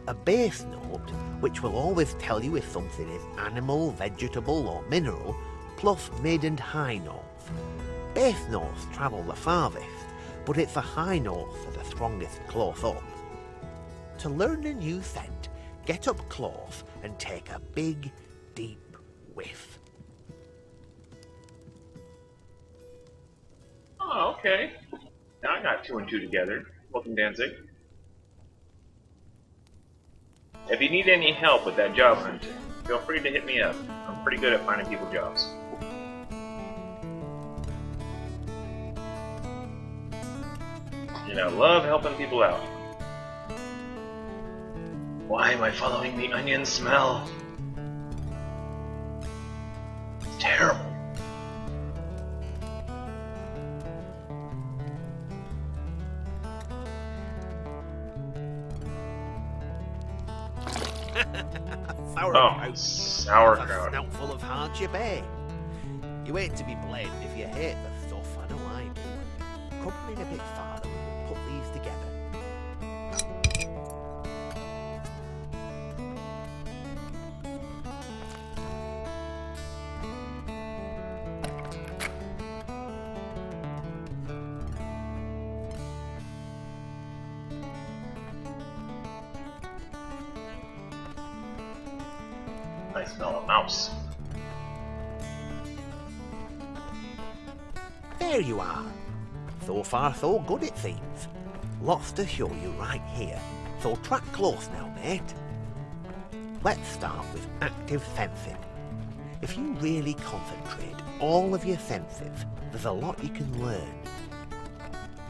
A base note, which will always tell you if something is animal, vegetable or mineral, plus mid and high notes. Base notes travel the farthest, but it's the high notes that are strongest close up. To learn a new scent, get up close and take a big, deep whiff. Oh, okay. Now I got 2 and 2 together. Welcome, Danzig. If you need any help with that job hunt, feel free to hit me up. I'm pretty good at finding people jobs. And I love helping people out. Why am I following the onion smell? It's terrible. Sauerkraut. Oh, sauerkraut. A snout full of hardship, eh? You ain't to be blamed if you hate the stuff, I know I do. Come in a bit farther and we'll put these together. I smell a mouse. There you are. So far so good it seems. Lots to show you right here, so track close now, mate. Let's start with active sensing. If you really concentrate all of your senses, there's a lot you can learn.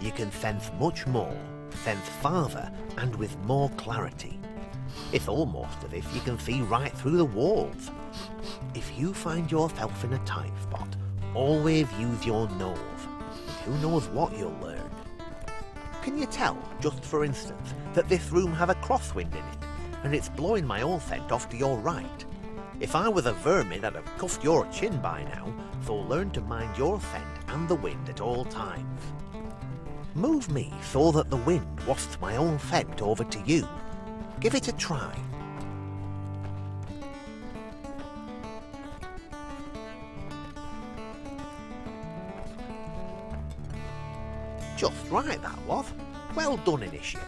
you can sense much more, sense farther, and with more clarity. It's almost as if you can see right through the walls. If you find yourself in a tight spot, always use your nose. Who knows what you'll learn? Can you tell, just for instance, that this room has a crosswind in it, and it's blowing my own scent off to your right? If I was a vermin, I'd have cuffed your chin by now, so learn to mind your scent and the wind at all times. Move me so that the wind wafts my own scent over to you. Give it a try. Just right, that was. Well done, Initiate.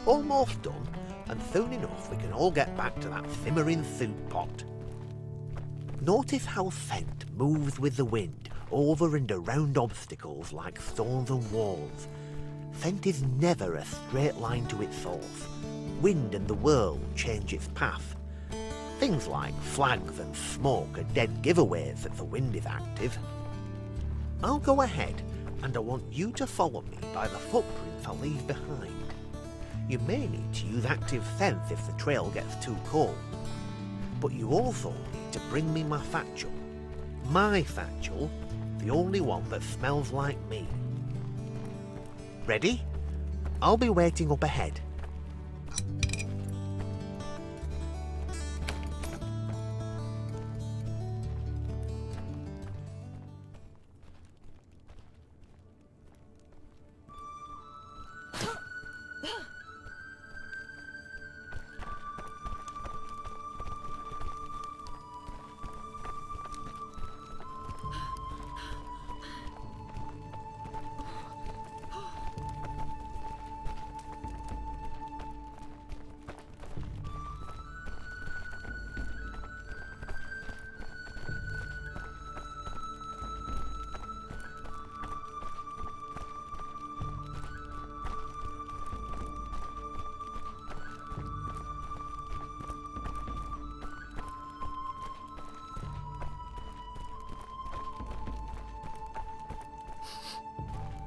Almost done, and soon enough we can all get back to that simmering soup pot. Notice how scent moves with the wind over and around obstacles like stones and walls. Scent is never a straight line to its source. Wind and the world change its path. Things like flags and smoke are dead giveaways that the wind is active. I'll go ahead, and I want you to follow me by the footprints I'll leave behind. You may need to use active sense if the trail gets too cold, but you also need to bring me my satchel. My satchel, the only one that smells like me. Ready? I'll be waiting up ahead.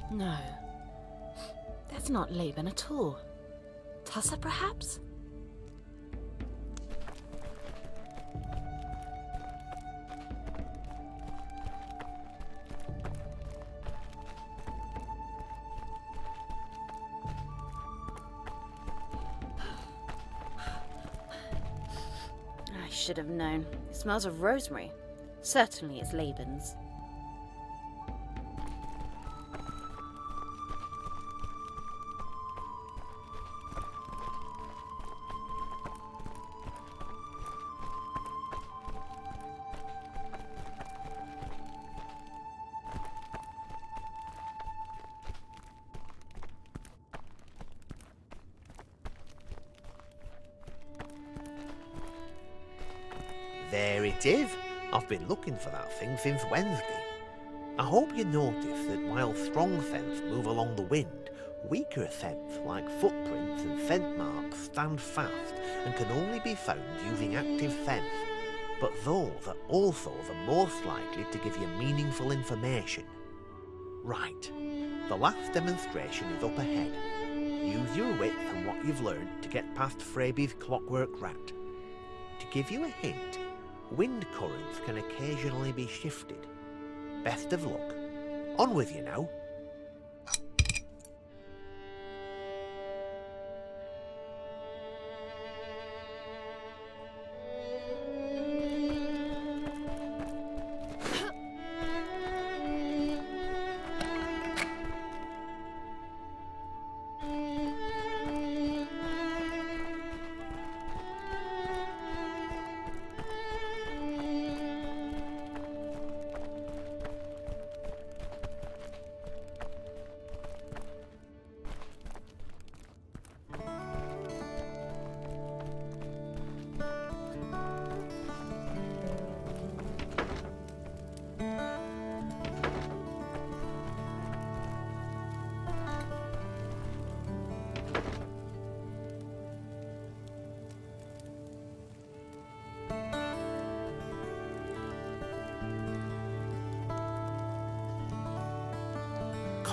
No, that's not Laban at all. Tussa, perhaps? I should have known. It smells of rosemary. Certainly it's Laban's. There it is. I've been looking for that thing since Wednesday. I hope you notice that while strong scents move along the wind, weaker scents like footprints and scent marks stand fast and can only be found using active scent. But those are also the most likely to give you meaningful information. Right, the last demonstration is up ahead. Use your wits and what you've learned to get past Fraby's clockwork rat. To give you a hint, wind currents can occasionally be shifted. Best of luck. On with you now.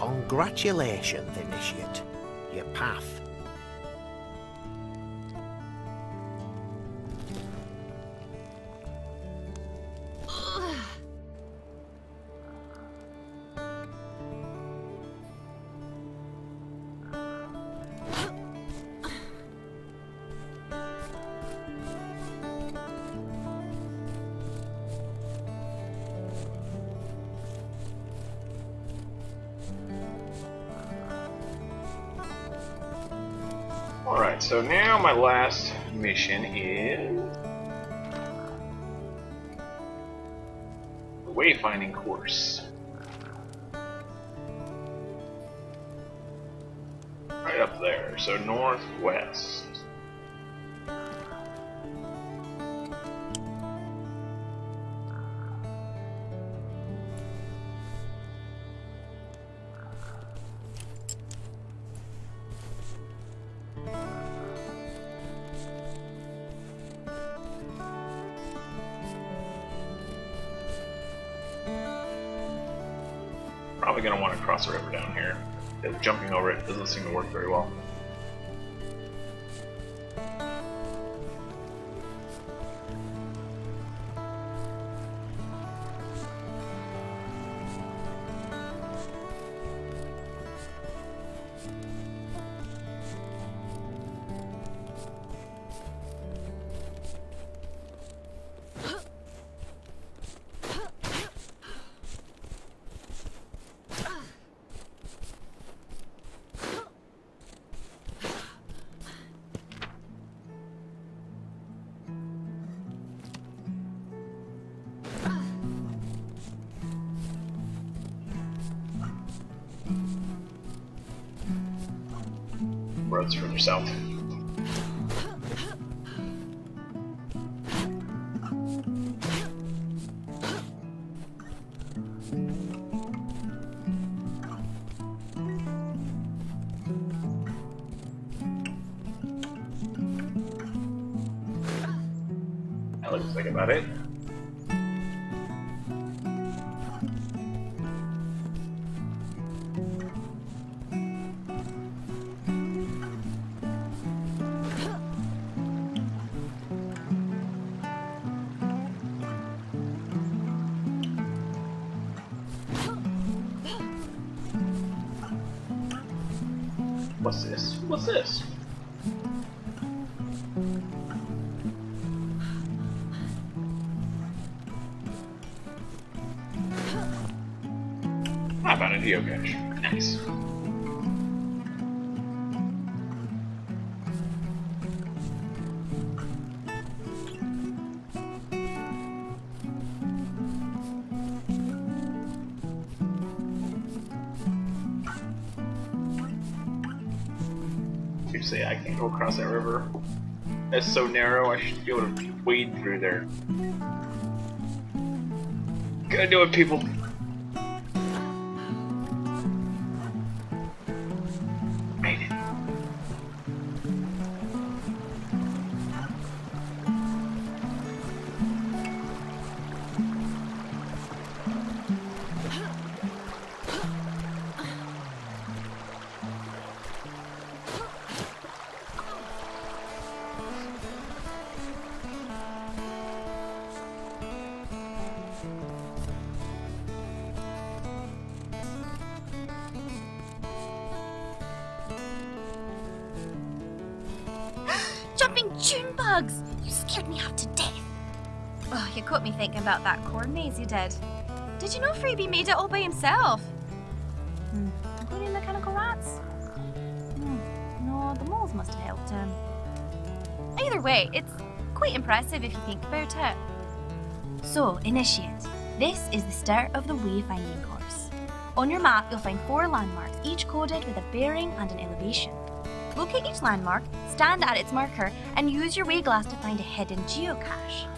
Congratulations, Initiate. Your path. Alright, so now my last mission is the wayfinding course. Right up there, so northwest. Probably going to want to cross the river down here. Jumping over it doesn't seem to work very well. Roads further south. That looks like about it. What's this? What's this? I found a geocache. Nice. Say I can't go across that river. That's so narrow, I should be able to wade through there. Gotta do it, people. Made it. June bugs! You scared me half to death. Oh, you caught me thinking about that corn maze you did. Did you know Freebie made it all by himself? Including mechanical rats? No, the moles must have helped him. Either way, it's quite impressive if you think about it. So, Initiate, this is the start of the wayfinding course. On your map, you'll find 4 landmarks, each coded with a bearing and an elevation. Locate each landmark, stand at its marker, and use your wayglass to find a hidden geocache.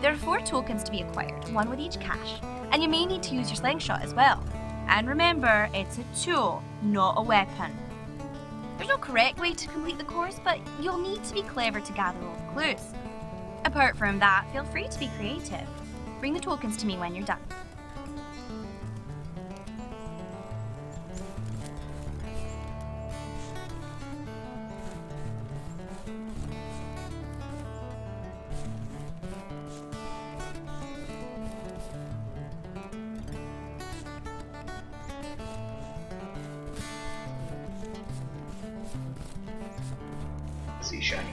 There are 4 tokens to be acquired, 1 with each cache, and you may need to use your slingshot as well. And remember, it's a tool, not a weapon. There's no correct way to complete the course, but you'll need to be clever to gather all the clues. Apart from that, feel free to be creative. Bring the tokens to me when you're done. see shiny.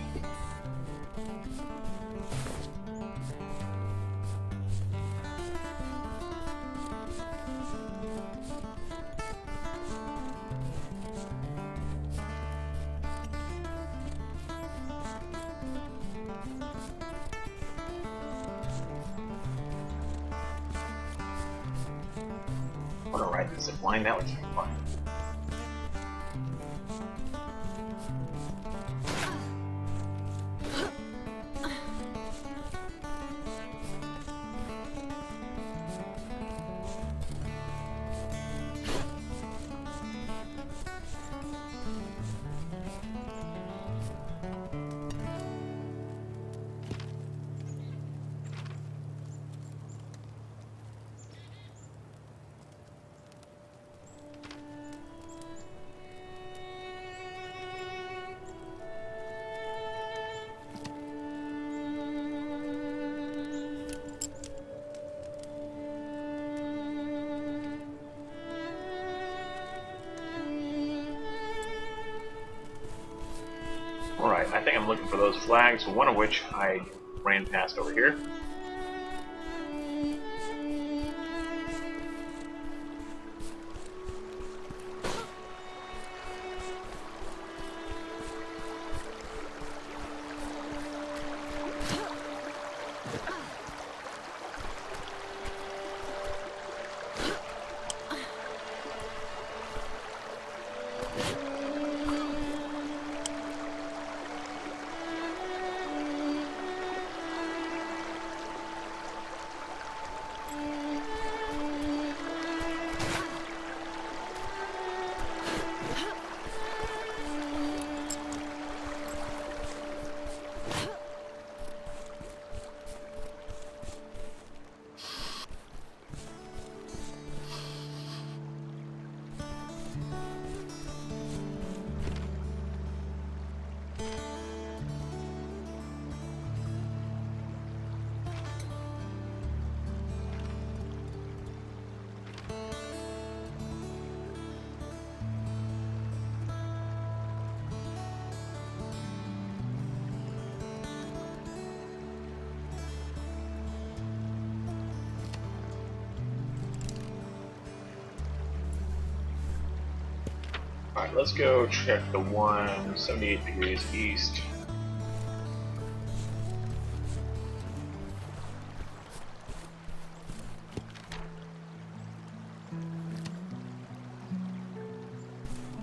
I want to ride the zip line, that would be fun. Alright, I think I'm looking for those flags, one of which I ran past over here. Alright, let's go check the one 78 degrees east.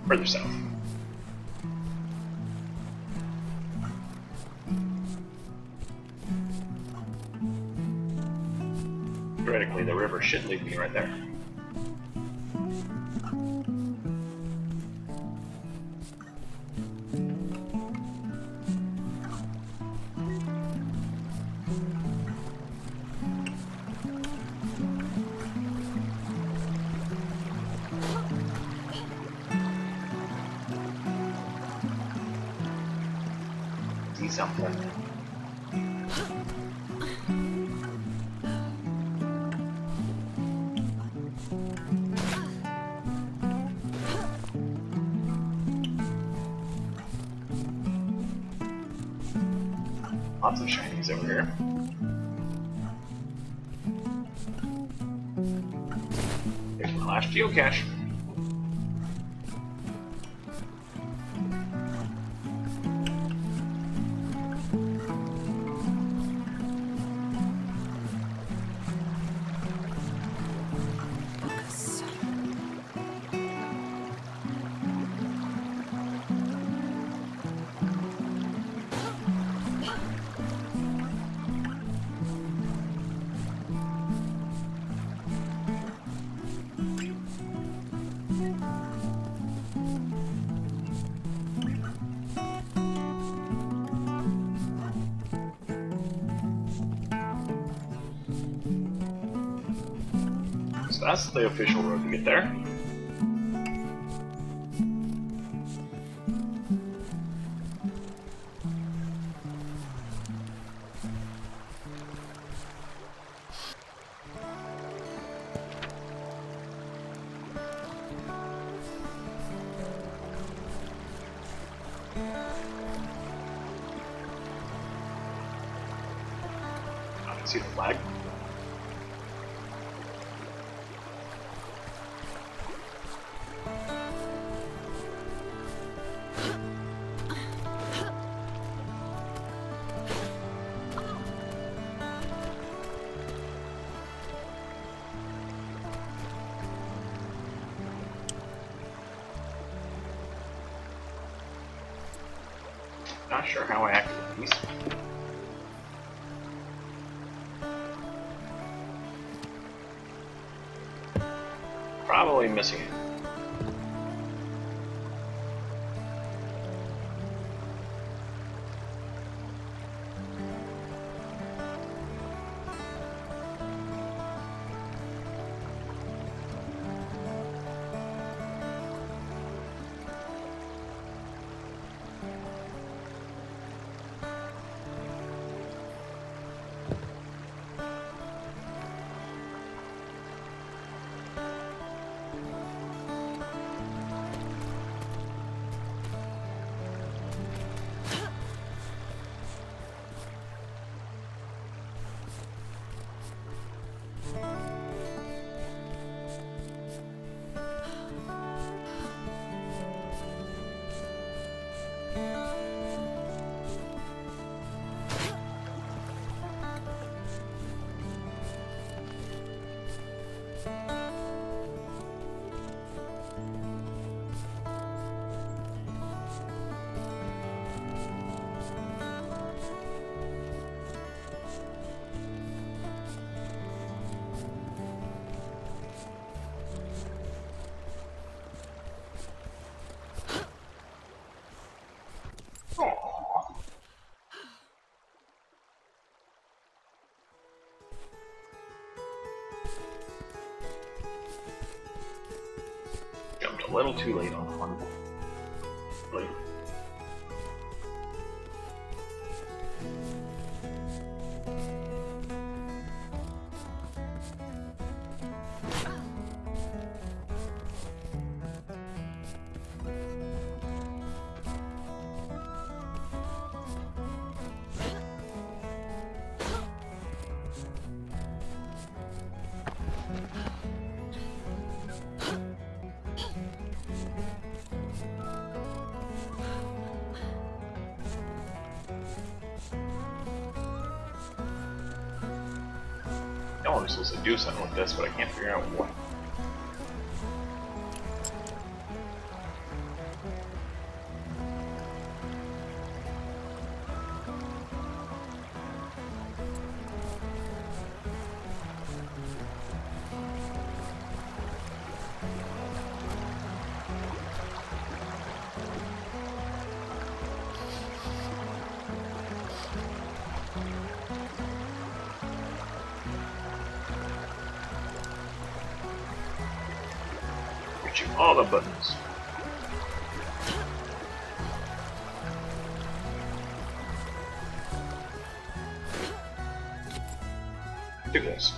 Further south. Theoretically, the river should lead me right there. Something. Lots of shinies over here. Here's my last geocache. So that's the official road to get there. See the flag? Not sure how I activate these. Probably missing it. Jumped a little too late on one. Late. I know I'm supposed to do something with this, but I can't figure out what. All the buttons. Do this.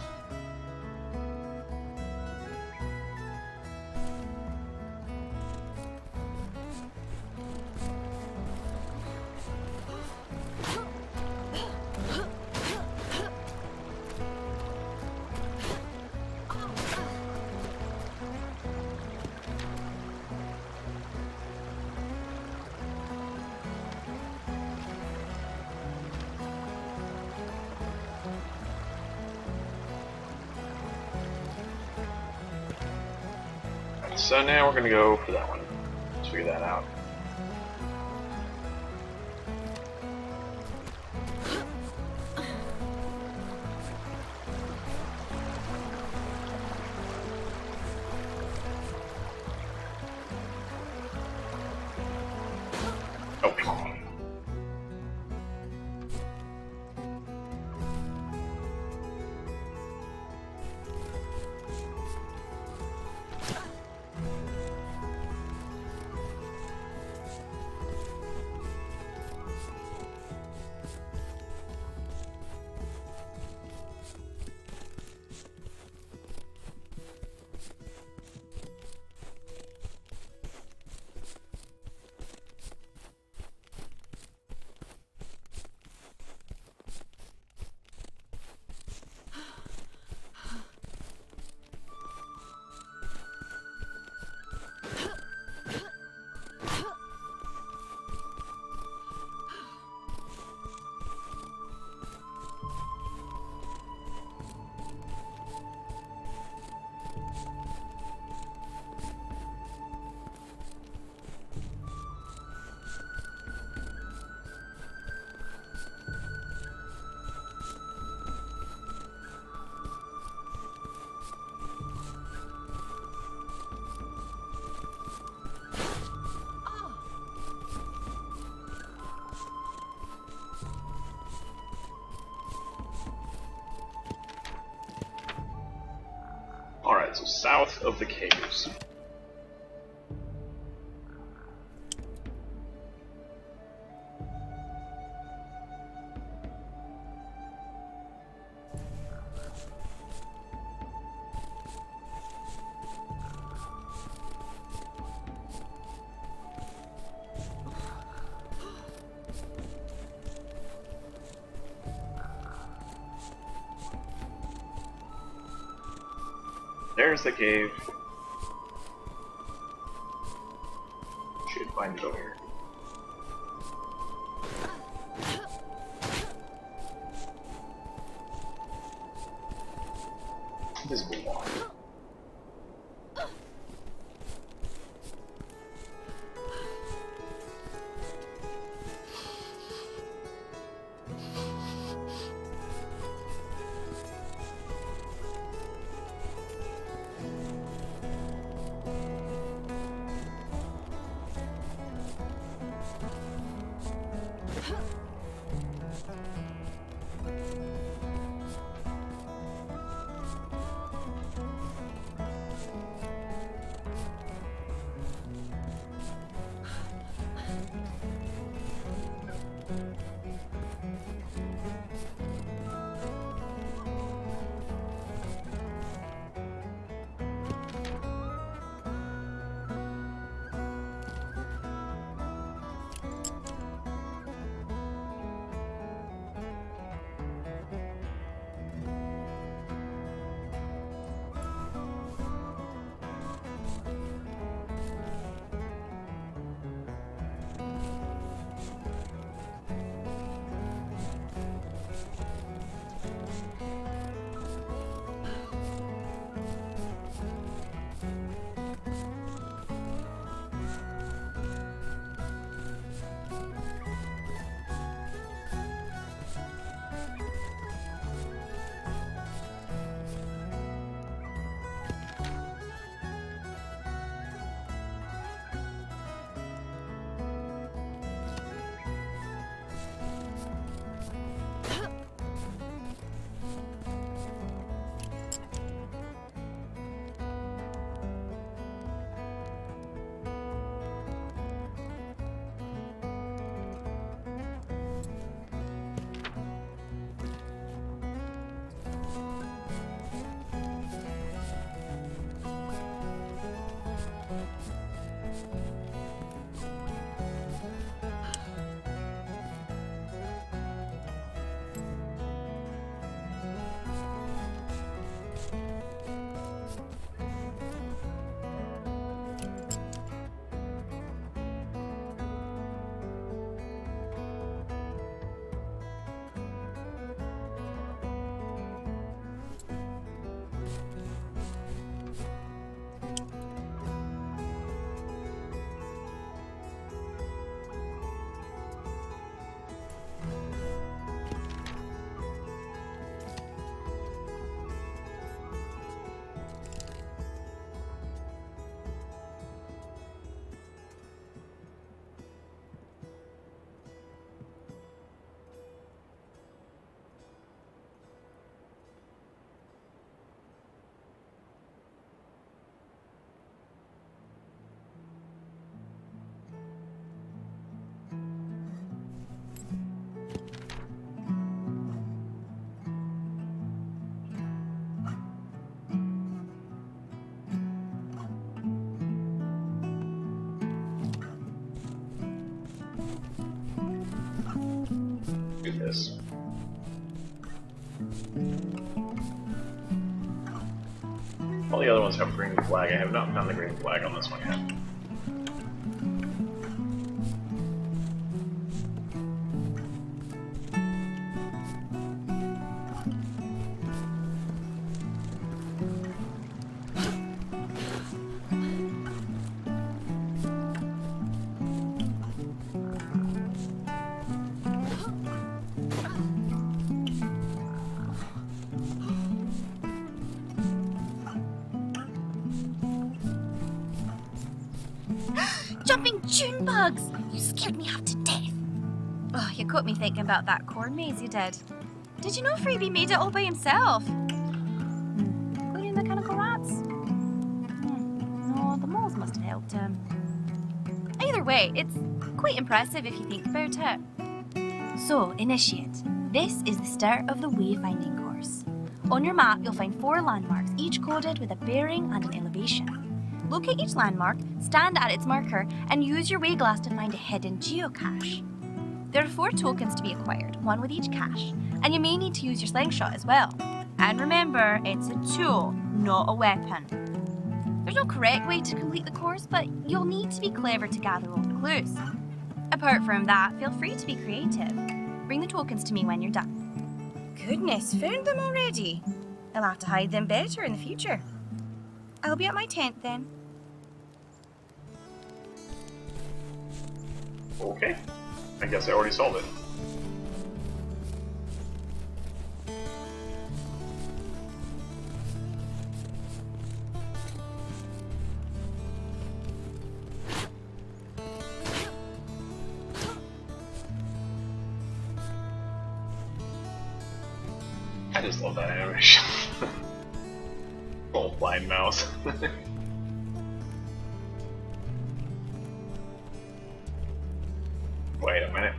So now we're gonna go for that one. Let's figure that out. Oh, come on. So south of the caves. There's the cave. Should find it over here. Invisible wall. Do this. All the other ones have green flag. I have not found the green flag on this one yet. Jumping June bugs! You scared me half to death. Oh, you caught me thinking about that corn maze you did. Did you know Freebie made it all by himself? Including mechanical rats? smells must have helped him. Either way, it's quite impressive if you think about it. So, Initiate, this is the start of the wayfinding course. On your map, you'll find 4 landmarks, each coded with a bearing and an elevation. Locate each landmark, stand at its marker, and use your wayglass to find a hidden geocache. There are 4 tokens to be acquired, 1 with each cache, and you may need to use your slingshot as well. And remember, it's a tool, not a weapon. There's no correct way to complete the course, but you'll need to be clever to gather all the clues. Apart from that, feel free to be creative. Bring the tokens to me when you're done. Goodness, found them already. I'll have to hide them better in the future. I'll be at my tent then. Okay. I guess I already solved it. I just love that animation. Little blind mouse. Wait a minute.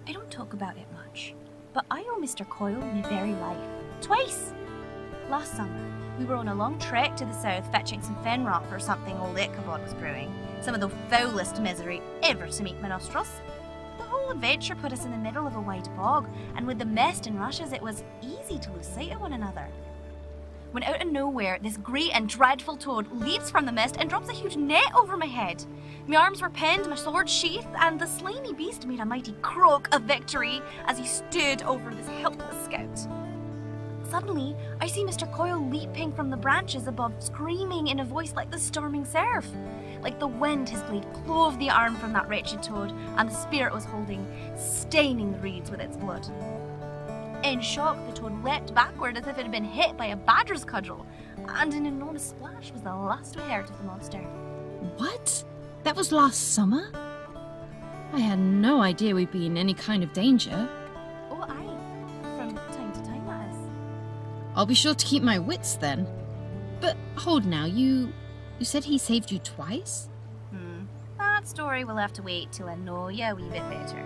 I don't talk about it much, but I owe Mr. Coyle my very life. Twice! Last summer, we were on a long trek to the south fetching some fenrock for something old Ichabod was brewing. Some of the foulest misery ever to meet my nostrils. The whole adventure put us in the middle of a wide bog, and with the mist and rushes it was easy to lose sight of one another. When out of nowhere, this great and dreadful toad leaps from the mist and drops a huge net over my head. My arms were pinned, my sword sheathed, and the slimy beast made a mighty croak of victory as he stood over this helpless scout. Suddenly, I see Mr. Coyle leaping from the branches above, screaming in a voice like the storming surf. Like the wind, his blade clove the arm from that wretched toad, and the spear it was holding, staining the reeds with its blood. In shock, the toad leapt backward as if it had been hit by a badger's cudgel, and an enormous splash was the last we heard of the monster. What? That was last summer? I had no idea we'd be in any kind of danger. Oh, aye. From time to time, that is. I'll be sure to keep my wits then. But hold now, you said he saved you twice? That story will have to wait till I know you a wee bit better.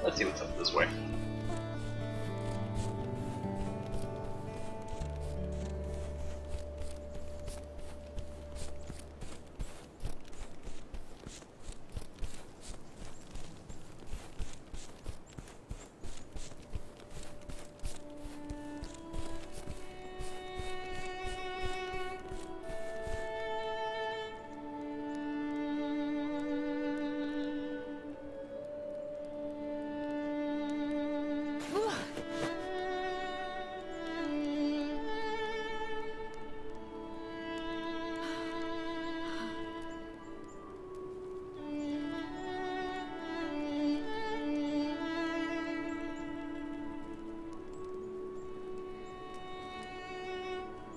Let's see what's up this way.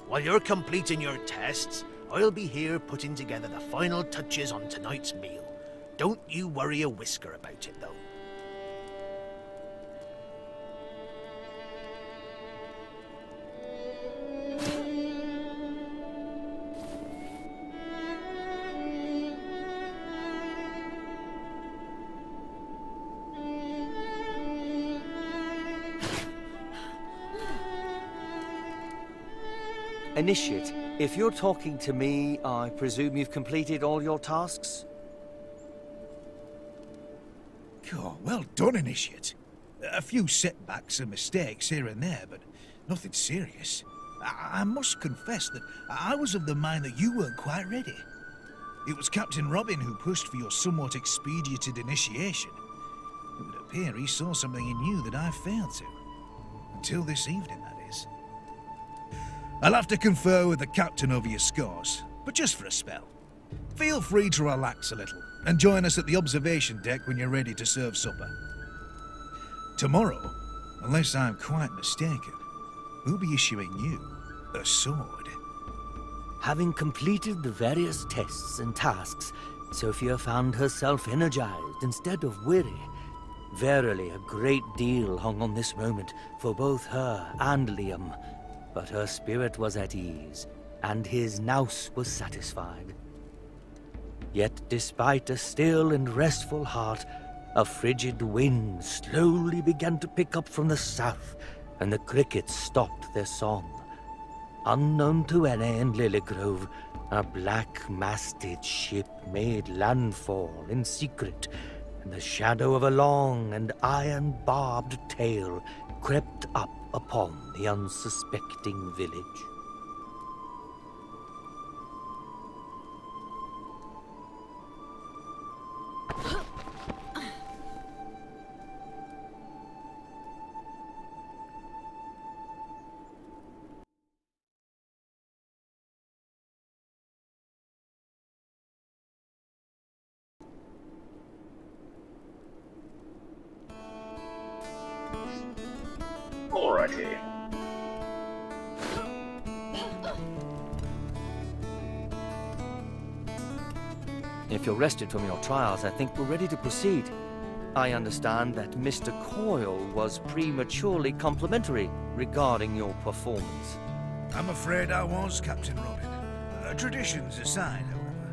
While you're completing your tests, I'll be here putting together the final touches on tonight's meal. Don't you worry a whisker about it, though. Initiate, if you're talking to me, I presume you've completed all your tasks? Oh, well done, Initiate. A few setbacks and mistakes here and there, but Nothing serious. I must confess that I was of the mind that you weren't quite ready. It was Captain Robin who pushed for your somewhat expedited initiation. It would appear he saw something in you that I failed to. Until this evening, that is. I'll have to confer with the captain over your scores, but just for a spell. Feel free to relax a little, and join us at the observation deck when you're ready to serve supper. Tomorrow, unless I'm quite mistaken, we'll be issuing you a sword. Having completed the various tests and tasks, Sophia found herself energized instead of weary. Verily, a great deal hung on this moment for both her and Liam, but her spirit was at ease, and his nous was satisfied. Yet, despite a still and restful heart, a frigid wind slowly began to pick up from the south, and the crickets stopped their song. Unknown to Enne and Lilygrove, a black-masted ship made landfall in secret, and the shadow of a long and iron-barbed tail crept up upon the unsuspecting village. Alrighty. If you're rested from your trials, I think we're ready to proceed. I understand that Mr. Coyle was prematurely complimentary regarding your performance. I'm afraid I was, Captain Robin. Traditions aside, however,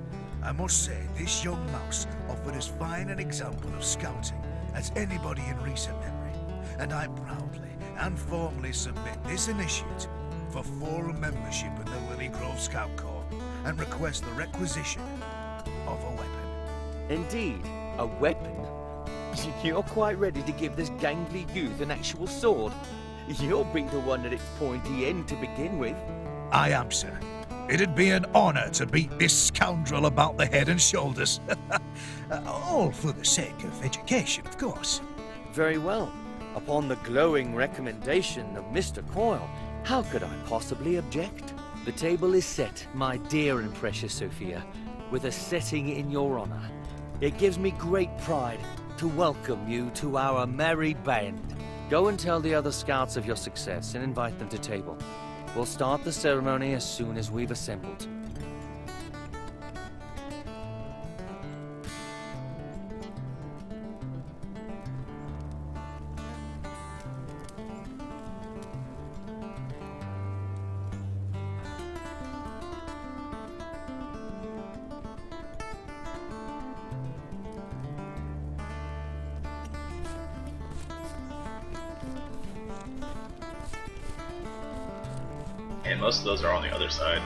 I must say this young mouse offered as fine an example of scouting as anybody in recent memory, and I proudly and formally submit this initiate for full membership in the Lilygrove Scout Corps and request the requisition of a weapon. Indeed, a weapon? You're quite ready to give this gangly youth an actual sword. You'll be the one at its pointy end to begin with. I am, sir. It'd be an honor to beat this scoundrel about the head and shoulders. All for the sake of education, of course. Very well. Upon the glowing recommendation of Mr. Coyle, how could I possibly object? The table is set, my dear and precious Sophia, with a setting in your honor. It gives me great pride to welcome you to our merry band. Go and tell the other scouts of your success and invite them to table. We'll start the ceremony as soon as we've assembled. And most of those are on the other side.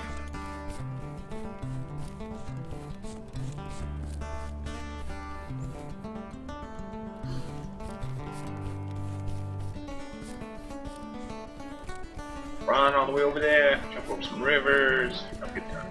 Run all the way over there, jump over some rivers, have a good time.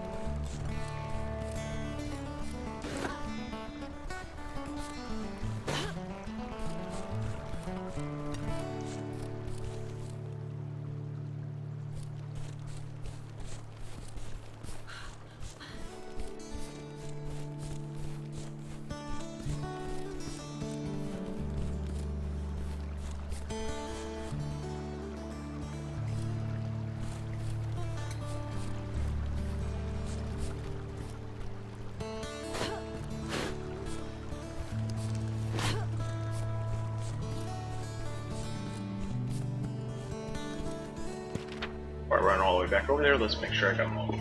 Before I run all the way back over there, let's make sure I got them all.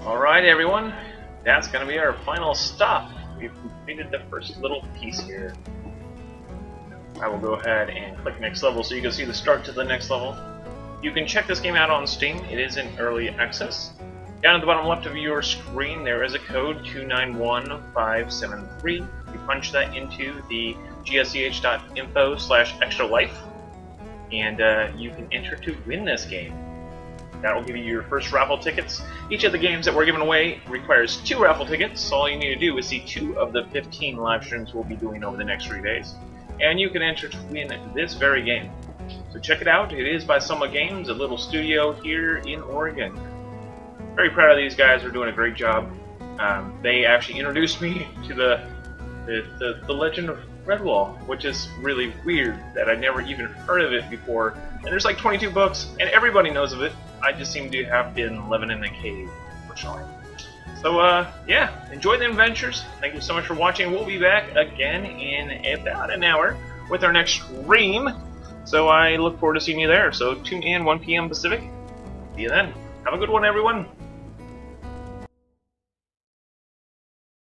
Alright everyone, that's going to be our final stop. We've completed the first little piece here. I will go ahead and click next level so you can see the start to the next level. You can check this game out on Steam, it is in early access. Down at the bottom left of your screen there is a code 291573. You punch that into the gaiscioch.info/extralife and you can enter to win this game. That will give you your first raffle tickets. Each of the games that we're giving away requires 2 raffle tickets. All you need to do is see 2 of the 15 live streams we'll be doing over the next 3 days. And you can enter to win this very game. So check it out. It is by Soma Games, a little studio here in Oregon. Very proud of these guys. They're doing a great job. They actually introduced me to the Legend of Redwall, which is really weird that I'd never even heard of it before. And there's like 22 books, and everybody knows of it. I just seem to have been living in a cave, unfortunately. So, yeah, enjoy the adventures. Thank you so much for watching. We'll be back again in about an hour with our next stream. So I look forward to seeing you there. So tune in 1 p.m. Pacific. See you then. Have a good one, everyone.